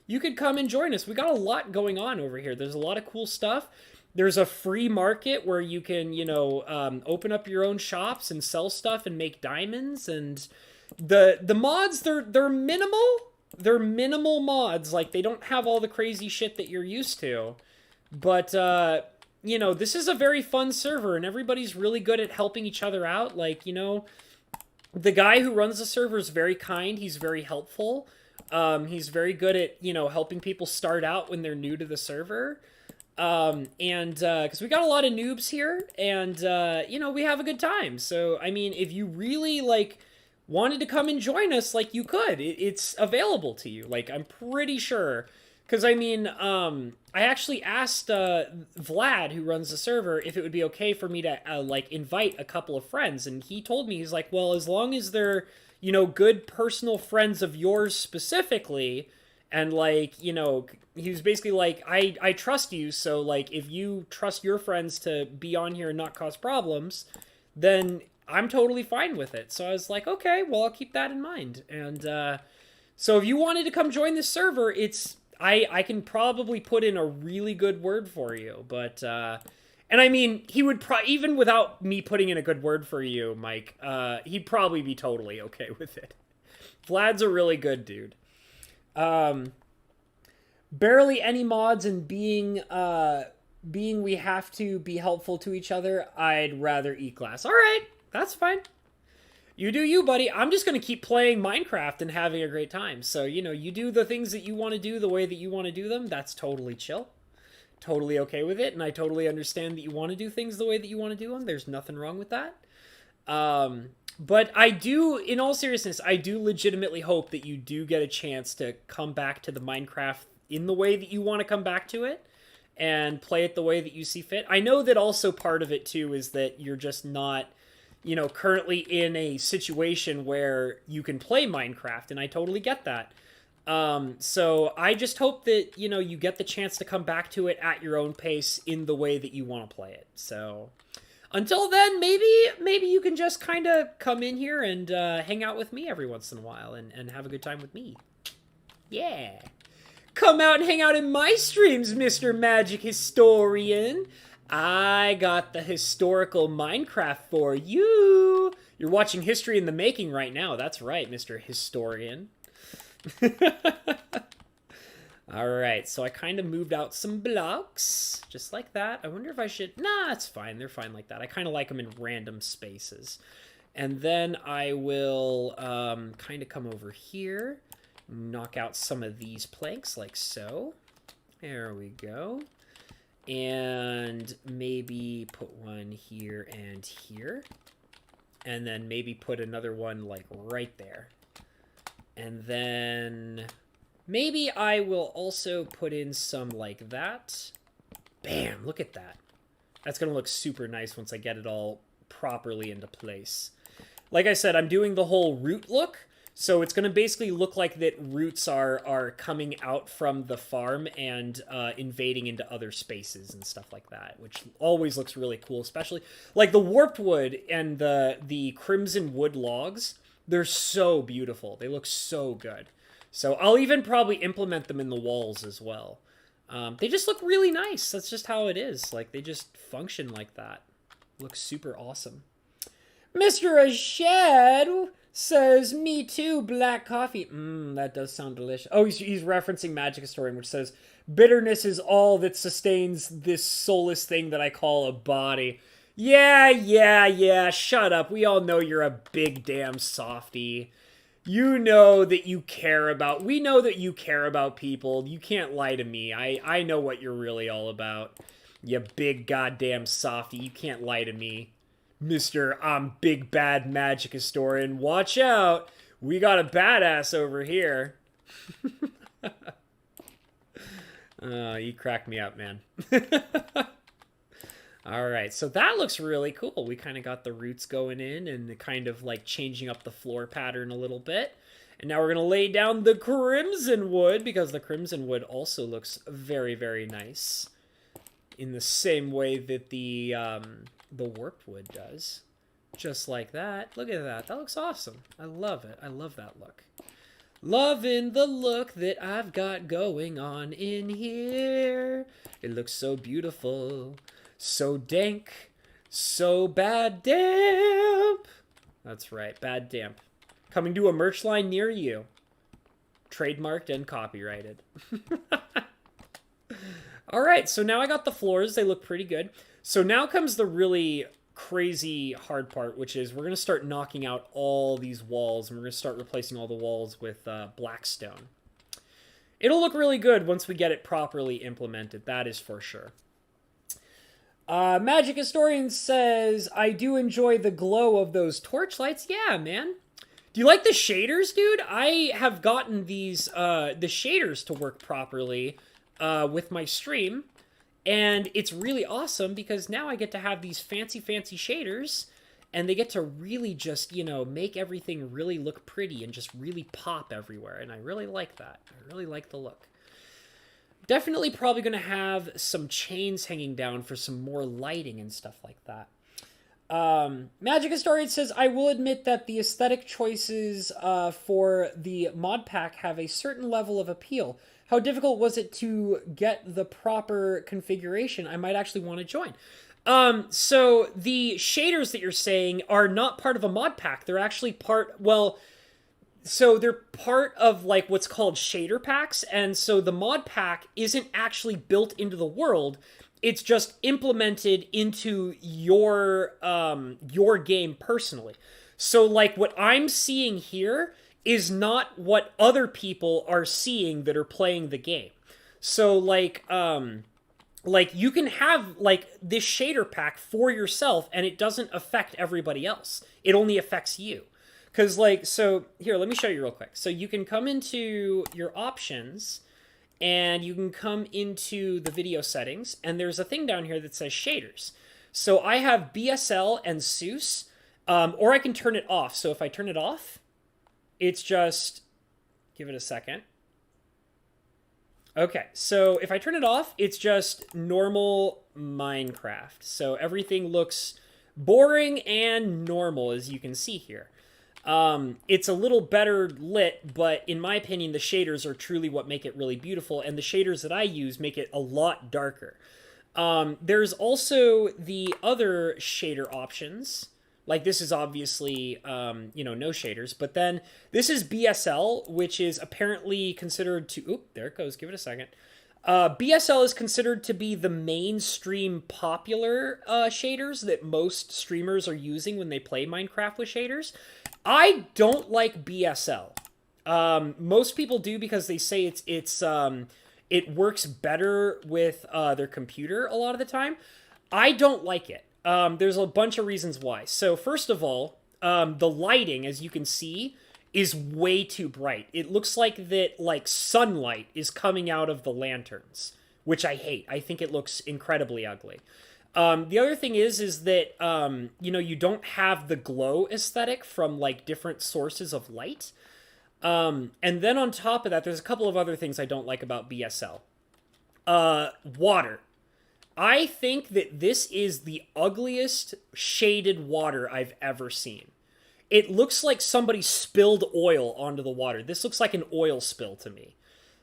you could come and join us. We got a lot going on over here. There's a lot of cool stuff. There's a free market where you can, you know, open up your own shops and sell stuff and make diamonds. And the mods, they're minimal. They're minimal mods. Like, they don't have all the crazy shit that you're used to. But, you know, this is a very fun server, and everybody's really good at helping each other out. Like, you know, the guy who runs the server is very kind. He's very helpful. He's very good at, you know, helping people start out when they're new to the server. Because we got a lot of noobs here, and, you know, we have a good time. So, I mean, if you really, like, wanted to come and join us, like, you could. It's available to you. Like, I'm pretty sure. Because, I mean, I actually asked Vlad, who runs the server, if it would be okay for me to, like, invite a couple of friends. And he told me, he's like, well, as long as they're, you know, good personal friends of yours specifically, and, like, you know, he was basically like, I trust you, so, like, if you trust your friends to be on here and not cause problems, then I'm totally fine with it. So I was like, okay, well, I'll keep that in mind. And so if you wanted to come join this server, it's I can probably put in a really good word for you. But and I mean, he would even without me putting in a good word for you, Mike, he'd probably be totally okay with it. Vlad's a really good dude. Barely any mods, and being we have to be helpful to each other, I'd rather E-class. All right, that's fine. You do you, buddy. I'm just going to keep playing Minecraft and having a great time. So, you know, you do the things that you want to do the way that you want to do them. That's totally chill. Totally okay with it. And I totally understand that you want to do things the way that you want to do them. There's nothing wrong with that. But I do, in all seriousness, I do legitimately hope that you do get a chance to come back to the Minecraft in the way that you want to come back to it and play it the way that you see fit. I know that also part of it, too, is that you're just not, you know, currently in a situation where you can play Minecraft, and I totally get that. So I just hope that, you know, you get the chance to come back to it at your own pace in the way that you want to play it. So until then, maybe you can just kind of come in here and hang out with me every once in a while and have a good time with me. Yeah. Come out and hang out in my streams, Mr. Magic Historian. I got the historical Minecraft for you. You're watching History in the Making right now. That's right, Mr. Historian. Alright, so I kind of moved out some blocks, just like that. I wonder if I should... Nah, it's fine. They're fine like that. I kind of like them in random spaces. And then I will kind of come over here, knock out some of these planks like so. There we go. And maybe put one here and here. And then maybe put another one like right there. And then maybe I will also put in some like that. Bam, look at that. That's going to look super nice once I get it all properly into place. Like I said, I'm doing the whole root look. So it's going to basically look like that roots are coming out from the farm and invading into other spaces and stuff like that, which always looks really cool, especially like the warped wood and the crimson wood logs. They're so beautiful. They look so good. So I'll even probably implement them in the walls as well. They just look really nice. That's just how it is. Like, they just function like that. Looks super awesome. Mr. Ashed says, me too, black coffee. That does sound delicious. Oh, he's referencing Magic Historian, which says, bitterness is all that sustains this soulless thing that I call a body. Yeah, shut up. We all know you're a big damn softie. You know that you care about... We know that you care about people. You can't lie to me. I know what you're really all about. You big goddamn softie. You can't lie to me. Mr. Big Bad Magic Historian. Watch out. We got a badass over here. You crack me up, man. Alright, so that looks really cool. We kind of got the roots going in and kind of like changing up the floor pattern a little bit. And now we're going to lay down the crimson wood because the crimson wood also looks very, very nice. In the same way that the warped wood does. Just like that. Look at that. That looks awesome. I love it. I love that look. Loving the look that I've got going on in here. It looks so beautiful. So dank. So bad damp. That's right. Bad damp. Coming to a merch line near you. Trademarked and copyrighted. Alright, so now I got the floors. They look pretty good. So now comes the really crazy hard part, which is we're going to start knocking out all these walls, and we're going to start replacing all the walls with black stone. It'll look really good once we get it properly implemented, that is for sure. Magic Historian says, I do enjoy the glow of those torch lights. Yeah, man. Do you like the shaders, dude? I have gotten these the shaders to work properly with my stream, and it's really awesome because now I get to have these fancy shaders, and they get to really just, you know, make everything really look pretty and just really pop everywhere, and I really like that. I really like the look. Definitely probably going to have some chains hanging down for some more lighting and stuff like that. Magic Historian says, I will admit that the aesthetic choices for the mod pack have a certain level of appeal. How difficult was it to get the proper configuration? I might actually want to join. So the shaders that you're saying are not part of a mod pack. They're actually part, well, so they're part of like what's called shader packs, and so the mod pack isn't actually built into the world. It's just implemented into your game personally. So like what I'm seeing here is not what other people are seeing that are playing the game. So like you can have like this shader pack for yourself and it doesn't affect everybody else. It only affects you. Because, like, so, here, let me show you real quick. So you can come into your options, and you can come into the video settings, and there's a thing down here that says shaders. So I have BSL and Seuss, or I can turn it off. So if I turn it off, it's just, give it a second. Okay, so if I turn it off, it's just normal Minecraft. So everything looks boring and normal, as you can see here. It's a little better lit, but in my opinion, the shaders are truly what make it really beautiful, and the shaders that I use make it a lot darker. There's also the other shader options. Like, this is obviously, you know, no shaders, but then this is BSL, which is apparently considered to... Oop, there it goes. Give it a second. BSL is considered to be the mainstream popular shaders that most streamers are using when they play Minecraft with shaders. I don't like BSL. Most people do because they say it works better with their computer a lot of the time. I don't like it. There's a bunch of reasons why. So first of all, the lighting, as you can see, is way too bright. It looks like that like sunlight is coming out of the lanterns, which I hate. I think it looks incredibly ugly. The other thing is that, you know, you don't have the glow aesthetic from, like, different sources of light. And then on top of that, there's a couple of other things I don't like about BSL. Water. I think that this is the ugliest shaded water I've ever seen. It looks like somebody spilled oil onto the water. This looks like an oil spill to me.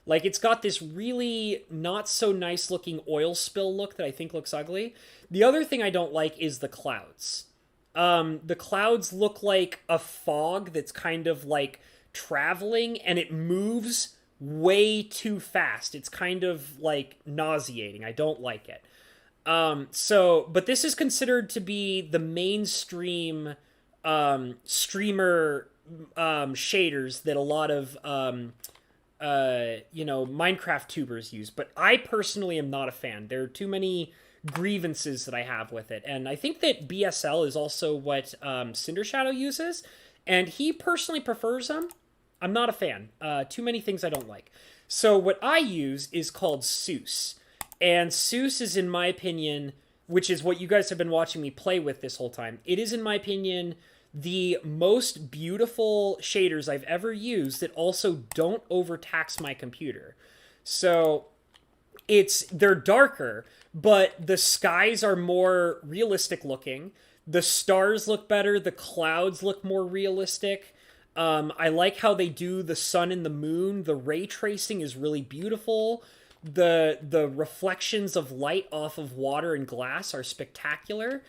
Like, it's got this really not so nice looking oil spill look that I think looks ugly. The other thing I don't like is the clouds. The clouds look like a fog that's kind of like traveling, and it moves way too fast. It's kind of like nauseating. I don't like it. But this is considered to be the mainstream streamer shaders that a lot of you know, Minecraft tubers use, but I personally am not a fan. There are too many grievances that I have with it, and I think that BSL is also what Cinder Shadow uses, and he personally prefers them. I'm not a fan. Too many things I don't like. So what I use is called Seuss, and Seuss is, in my opinion, which is what you guys have been watching me play with this whole time, it is, in my opinion, the most beautiful shaders I've ever used that also don't overtax my computer. So they're darker, but the skies are more realistic looking. The stars look better. The clouds look more realistic. I like how they do the sun and the moon. The ray tracing is really beautiful. The reflections of light off of water and glass are spectacular.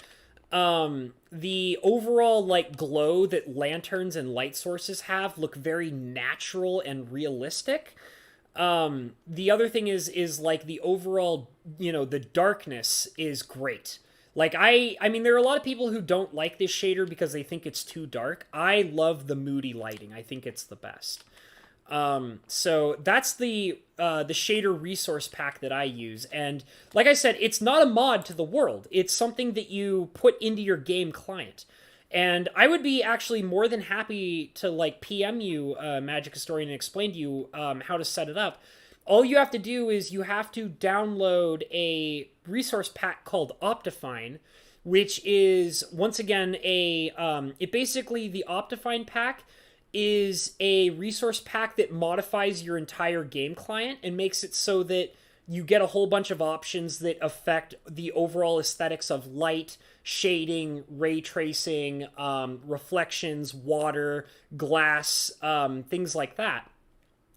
The overall, like, glow that lanterns and light sources have look very natural and realistic. The other thing is like, the overall, you know, the darkness is great. Like, I mean, there are a lot of people who don't like this shader because they think it's too dark. I love the moody lighting. I think it's the best. So that's the shader resource pack that I use. And like I said, it's not a mod to the world. It's something that you put into your game client. And I would be actually more than happy to like PM you, Magic Historian, and explain to you how to set it up. All you have to do is you have to download a resource pack called Optifine, which is once again it basically, the Optifine pack is a resource pack that modifies your entire game client and makes it so that you get a whole bunch of options that affect the overall aesthetics of light, shading, ray tracing, reflections, water, glass, things like that.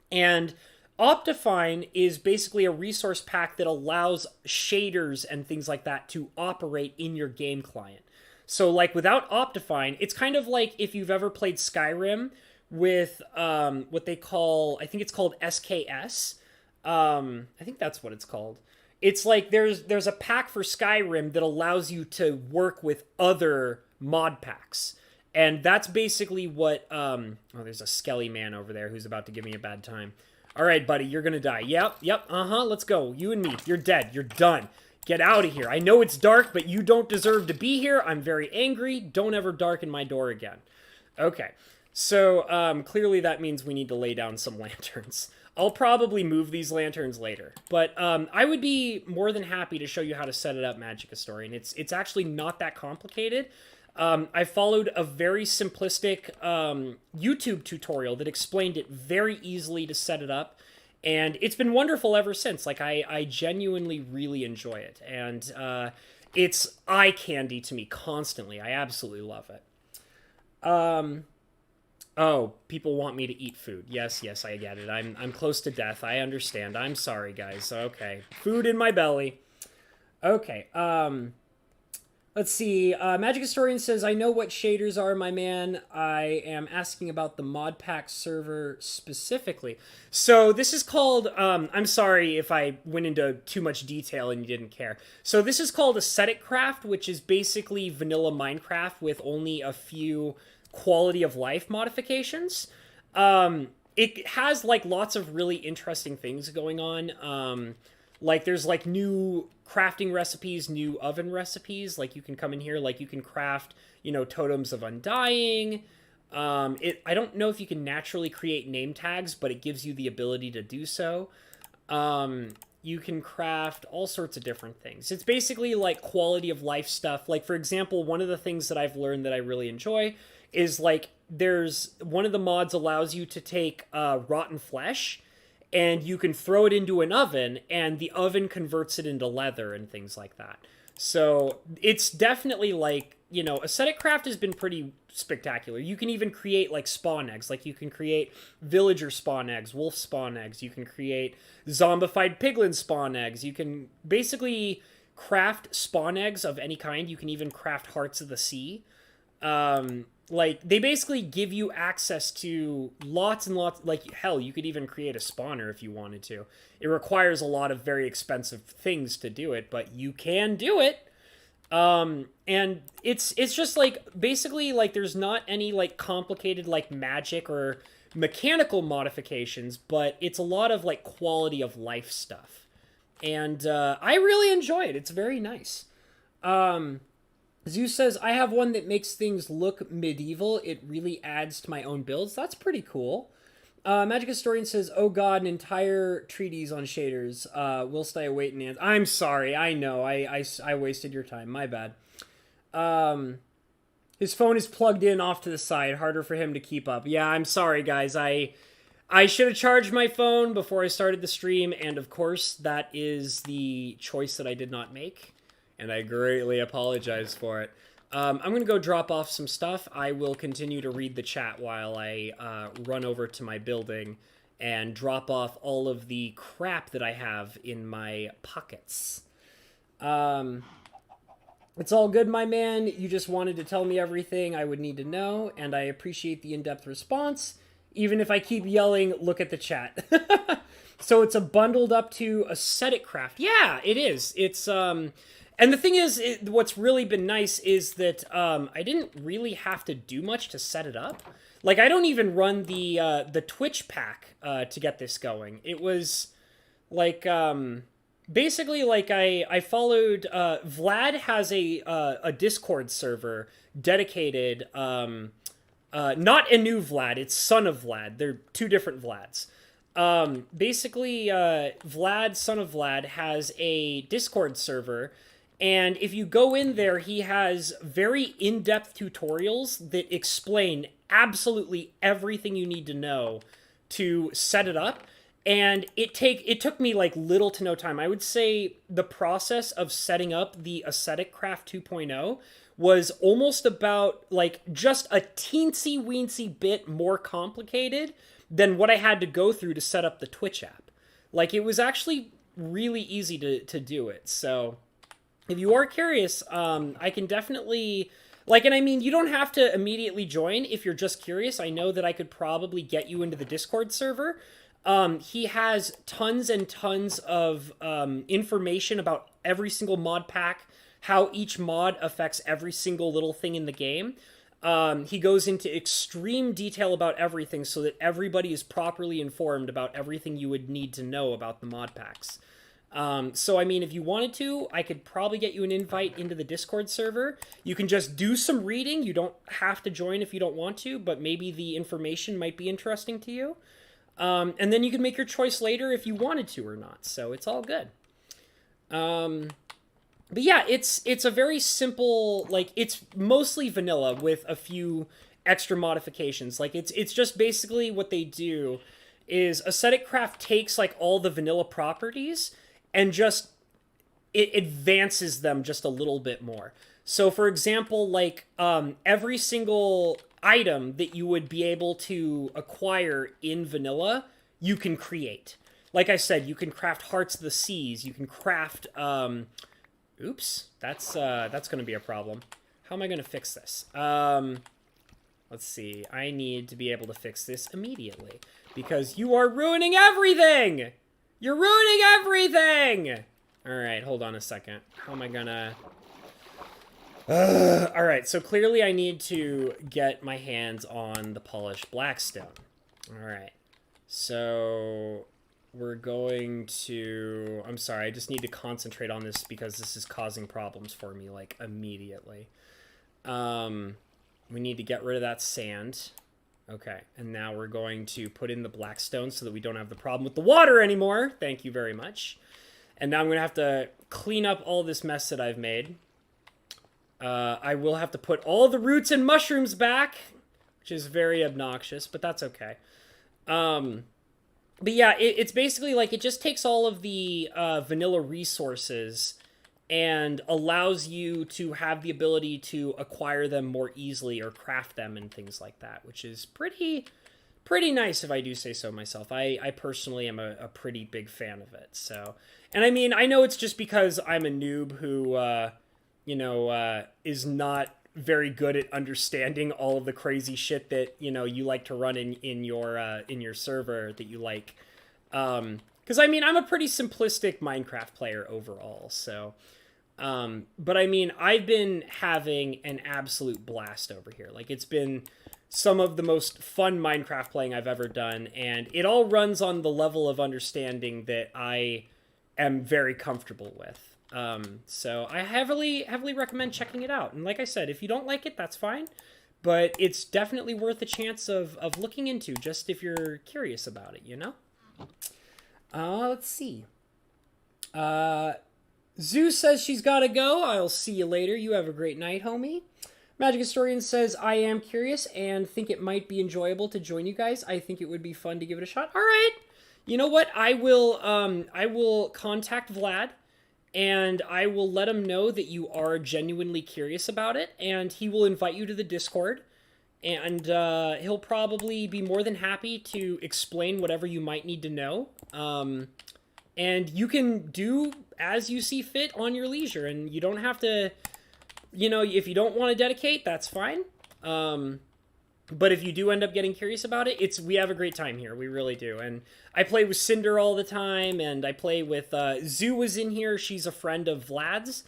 And Optifine is basically a resource pack that allows shaders and things like that to operate in your game client. So, like, without Optifine, it's kind of like if you've ever played Skyrim with what they call, I think it's called SKS. I think that's what it's called. It's like there's a pack for Skyrim that allows you to work with other mod packs. And that's basically what... oh, there's a skelly man over there who's about to give me a bad time. All right, buddy, you're gonna die. Yep, let's go. You and me, you're dead. You're done. Get out of here. I know it's dark, but you don't deserve to be here. I'm very angry. Don't ever darken my door again. Okay, so clearly that means we need to lay down some lanterns. I'll probably move these lanterns later, but I would be more than happy to show you how to set it up, Magic Historian. It's actually not that complicated. I followed a very simplistic YouTube tutorial that explained it very easily to set it up, and it's been wonderful ever since. Like, I genuinely really enjoy it, and it's eye candy to me constantly. I absolutely love it. Oh, people want me to eat food. Yes, I get it. I'm close to death. I understand. I'm sorry, guys. Okay. Food in my belly. Okay, let's see. Magic Historian says, I know what shaders are, my man. I am asking about the mod pack server specifically. So this is called, I'm sorry if I went into too much detail and you didn't care. So this is called Aesthetic Craft, which is basically vanilla Minecraft with only a few quality of life modifications. It has like lots of really interesting things going on. Like there's like new crafting recipes, new oven recipes. Like you can come in here, like you can craft, totems of undying. I don't know if you can naturally create name tags, but it gives you the ability to do so. You can craft all sorts of different things. It's basically like quality of life stuff. Like, for example, one of the things that I've learned that I really enjoy is like there's one of the mods allows you to take rotten flesh and you can throw it into an oven and the oven converts it into leather and things like that. So it's definitely like, Aesthetic Craft has been pretty spectacular. You can even create like spawn eggs. Like you can create villager spawn eggs, wolf spawn eggs. You can create zombified piglin spawn eggs. You can basically craft spawn eggs of any kind. You can even craft hearts of the sea. Like, they basically give you access to lots and lots, like, hell, you could even create a spawner if you wanted to. It requires a lot of very expensive things to do it, but you can do it. And it's just, like, basically, like, there's not any, like, complicated, like, magic or mechanical modifications, but it's a lot of, like, quality of life stuff. And, I really enjoy it. It's very nice. Zeus says, I have one that makes things look medieval. It really adds to my own builds. That's pretty cool. Magic Historian says, oh god, an entire treatise on shaders. Whilst I await an answer. I'm sorry, I know. I wasted your time. My bad. His phone is plugged in off to the side. Harder for him to keep up. Yeah, I'm sorry, guys. I should have charged my phone before I started the stream. And of course, that is the choice that I did not make. And I greatly apologize for it. I'm going to go drop off some stuff. I will continue to read the chat while I run over to my building and drop off all of the crap that I have in my pockets. It's all good, my man. You just wanted to tell me everything I would need to know, and I appreciate the in-depth response. Even if I keep yelling, look at the chat. So it's a bundled up to Aesthetic Craft. Yeah, it is. It's... And the thing is, what's really been nice is that I didn't really have to do much to set it up. Like, I don't even run the Twitch pack to get this going. It was, like, basically, like, I followed, Vlad has a Discord server dedicated, not a new Vlad, it's son of Vlad. They're two different Vlads. Basically, Vlad, son of Vlad, has a Discord server, and if you go in there, he has very in-depth tutorials that explain absolutely everything you need to know to set it up. And it took me like little to no time. I would say the process of setting up the Ascetic Craft 2.0 was almost about like just a teensy weensy bit more complicated than what I had to go through to set up the Twitch app. Like, it was actually really easy to do it. So if you are curious, I can definitely, like, and I mean, you don't have to immediately join if you're just curious. I know that I could probably get you into the Discord server. He has tons and tons of information about every single mod pack, how each mod affects every single little thing in the game. He goes into extreme detail about everything so that everybody is properly informed about everything you would need to know about the mod packs. So, I mean, if you wanted to, I could probably get you an invite into the Discord server. You can just do some reading. You don't have to join if you don't want to, but maybe the information might be interesting to you. And then you can make your choice later if you wanted to or not. So it's all good. But yeah, it's a very simple, like, it's mostly vanilla with a few extra modifications. Like, it's just basically what they do is Ascetic Craft takes, like, all the vanilla properties and just, it advances them just a little bit more. So, for example, like, every single item that you would be able to acquire in vanilla, you can create. Like I said, you can craft Hearts of the Seas, you can craft, oops, that's going to be a problem. How am I going to fix this? Let's see. I need to be able to fix this immediately. Because you are ruining everything! You're ruining everything! Alright, hold on a second. How am I gonna... Alright, so clearly I need to get my hands on the polished blackstone. Alright. So... we're going to... I'm sorry, I just need to concentrate on this because this is causing problems for me, like, immediately. We need to get rid of that sand. Okay, and now we're going to put in the blackstone so that we don't have the problem with the water anymore. Thank you very much. And now I'm going to have to clean up all this mess that I've made. I will have to put all the roots and mushrooms back, which is very obnoxious, but that's okay. But yeah, it's basically like it just takes all of the vanilla resources and allows you to have the ability to acquire them more easily or craft them and things like that, which is pretty nice if I do say so myself. I personally am a pretty big fan of it. So, and I mean, I know it's just because I'm a noob who, is not very good at understanding all of the crazy shit that, you like to run in your server that you like. Because, I mean, I'm a pretty simplistic Minecraft player overall, so... but I mean, I've been having an absolute blast over here. Like, it's been some of the most fun Minecraft playing I've ever done, and it all runs on the level of understanding that I am very comfortable with. So I heavily recommend checking it out. And like I said, if you don't like it, that's fine. But it's definitely worth a chance of looking into, just if you're curious about it, Let's see. Zeus says she's gotta go. I'll see you later. You have a great night, homie. Magic Historian says, I am curious and think it might be enjoyable to join you guys. I think it would be fun to give it a shot. All right. You know what? I will contact Vlad and I will let him know that you are genuinely curious about it, and he will invite you to the Discord, and he'll probably be more than happy to explain whatever you might need to know. And you can do as you see fit on your leisure, and you don't have to, if you don't want to dedicate, that's fine. But if you do end up getting curious about it, we have a great time here. We really do. And I play with Cinder all the time, and I play with, Zoo was in here. She's a friend of Vlad's,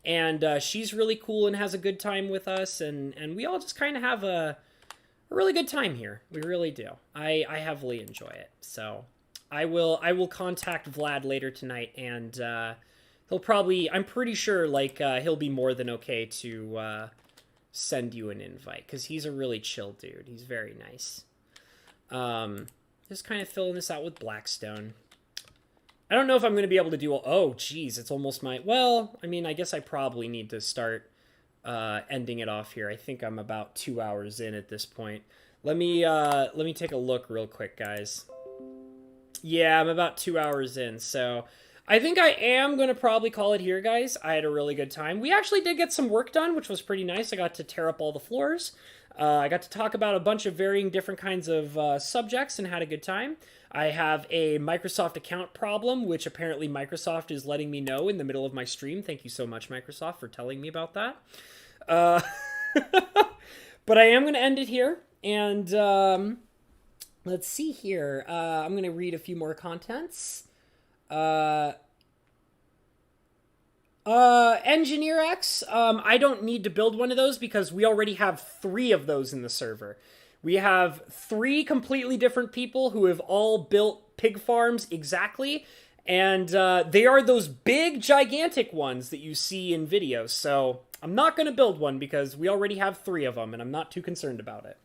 and she's really cool and has a good time with us, and we all just kind of have a really good time here. We really do. I heavily enjoy it. So, I will contact Vlad later tonight, and he'll probably, I'm pretty sure, like, he'll be more than okay to send you an invite, because he's a really chill dude. He's very nice. Just kind of filling this out with Blackstone. I don't know if I'm going to be able to do... Oh, geez, it's almost my... Well, I mean, I guess I probably need to start ending it off here. I think I'm about 2 hours in at this point. Let me take a look real quick, guys. Yeah, I'm about 2 hours in, so... I think I am going to probably call it here, guys. I had a really good time. We actually did get some work done, which was pretty nice. I got to tear up all the floors. I got to talk about a bunch of varying different kinds of subjects and had a good time. I have a Microsoft account problem, which apparently Microsoft is letting me know in the middle of my stream. Thank you so much, Microsoft, for telling me about that. But I am going to end it here. And let's see here. I'm going to read a few more contents. Engineer X, I don't need to build one of those because we already have 3 of those in the server. We have 3 completely different people who have all built pig farms exactly, and they are those big, gigantic ones that you see in videos, so I'm not going to build one because we already have 3 of them, and I'm not too concerned about it.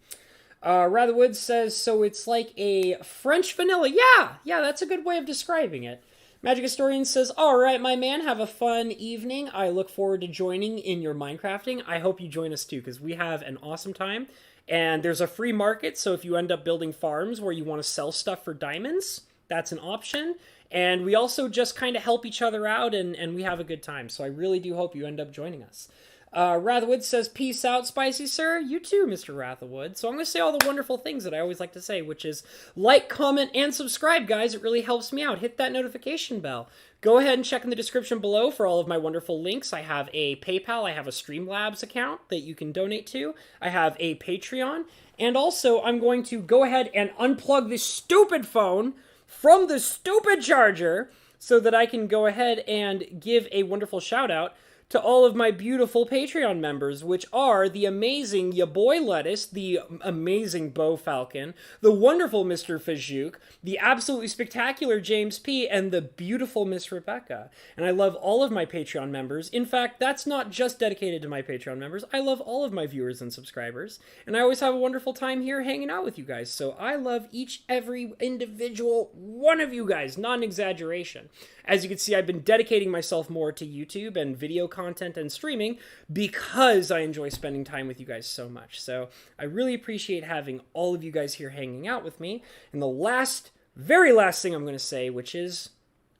Ratherwood says, so it's like a French vanilla. Yeah, that's a good way of describing it. Magic Historian says, all right, my man, have a fun evening. I look forward to joining in your Minecrafting. I hope you join us too, because we have an awesome time. And there's a free market, so if you end up building farms where you want to sell stuff for diamonds, that's an option. And we also just kind of help each other out, and we have a good time. So I really do hope you end up joining us. Ratherwood says, peace out, Spicy Sir. You too, Mr. Ratherwood. So I'm going to say all the wonderful things that I always like to say, which is like, comment, and subscribe, guys. It really helps me out. Hit that notification bell. Go ahead and check in the description below for all of my wonderful links. I have a PayPal. I have a Streamlabs account that you can donate to. I have a Patreon. And also, I'm going to go ahead and unplug this stupid phone from the stupid charger so that I can go ahead and give a wonderful shout out to all of my beautiful Patreon members, which are the amazing Ya Boy Lettuce, the amazing Bo Falcon, the wonderful Mr. Fajouk, the absolutely spectacular James P., and the beautiful Miss Rebecca. And I love all of my Patreon members. In fact, that's not just dedicated to my Patreon members. I love all of my viewers and subscribers. And I always have a wonderful time here hanging out with you guys. So I love every individual one of you guys, not an exaggeration. As you can see, I've been dedicating myself more to YouTube and video content and streaming because I enjoy spending time with you guys so much. So I really appreciate having all of you guys here hanging out with me. And the very last thing I'm going to say, which is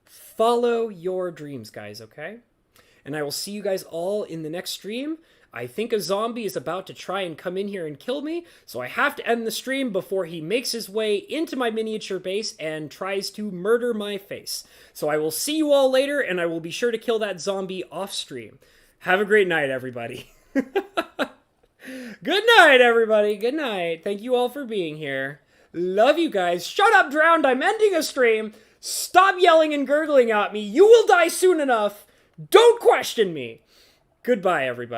follow your dreams, guys, okay? And I will see you guys all in the next stream. I think a zombie is about to try and come in here and kill me, so I have to end the stream before he makes his way into my miniature base and tries to murder my face. So I will see you all later, and I will be sure to kill that zombie off stream. Have a great night, everybody. Good night, everybody. Good night. Thank you all for being here. Love you guys. Shut up, Drowned. I'm ending a stream. Stop yelling and gurgling at me. You will die soon enough. Don't question me. Goodbye, everybody.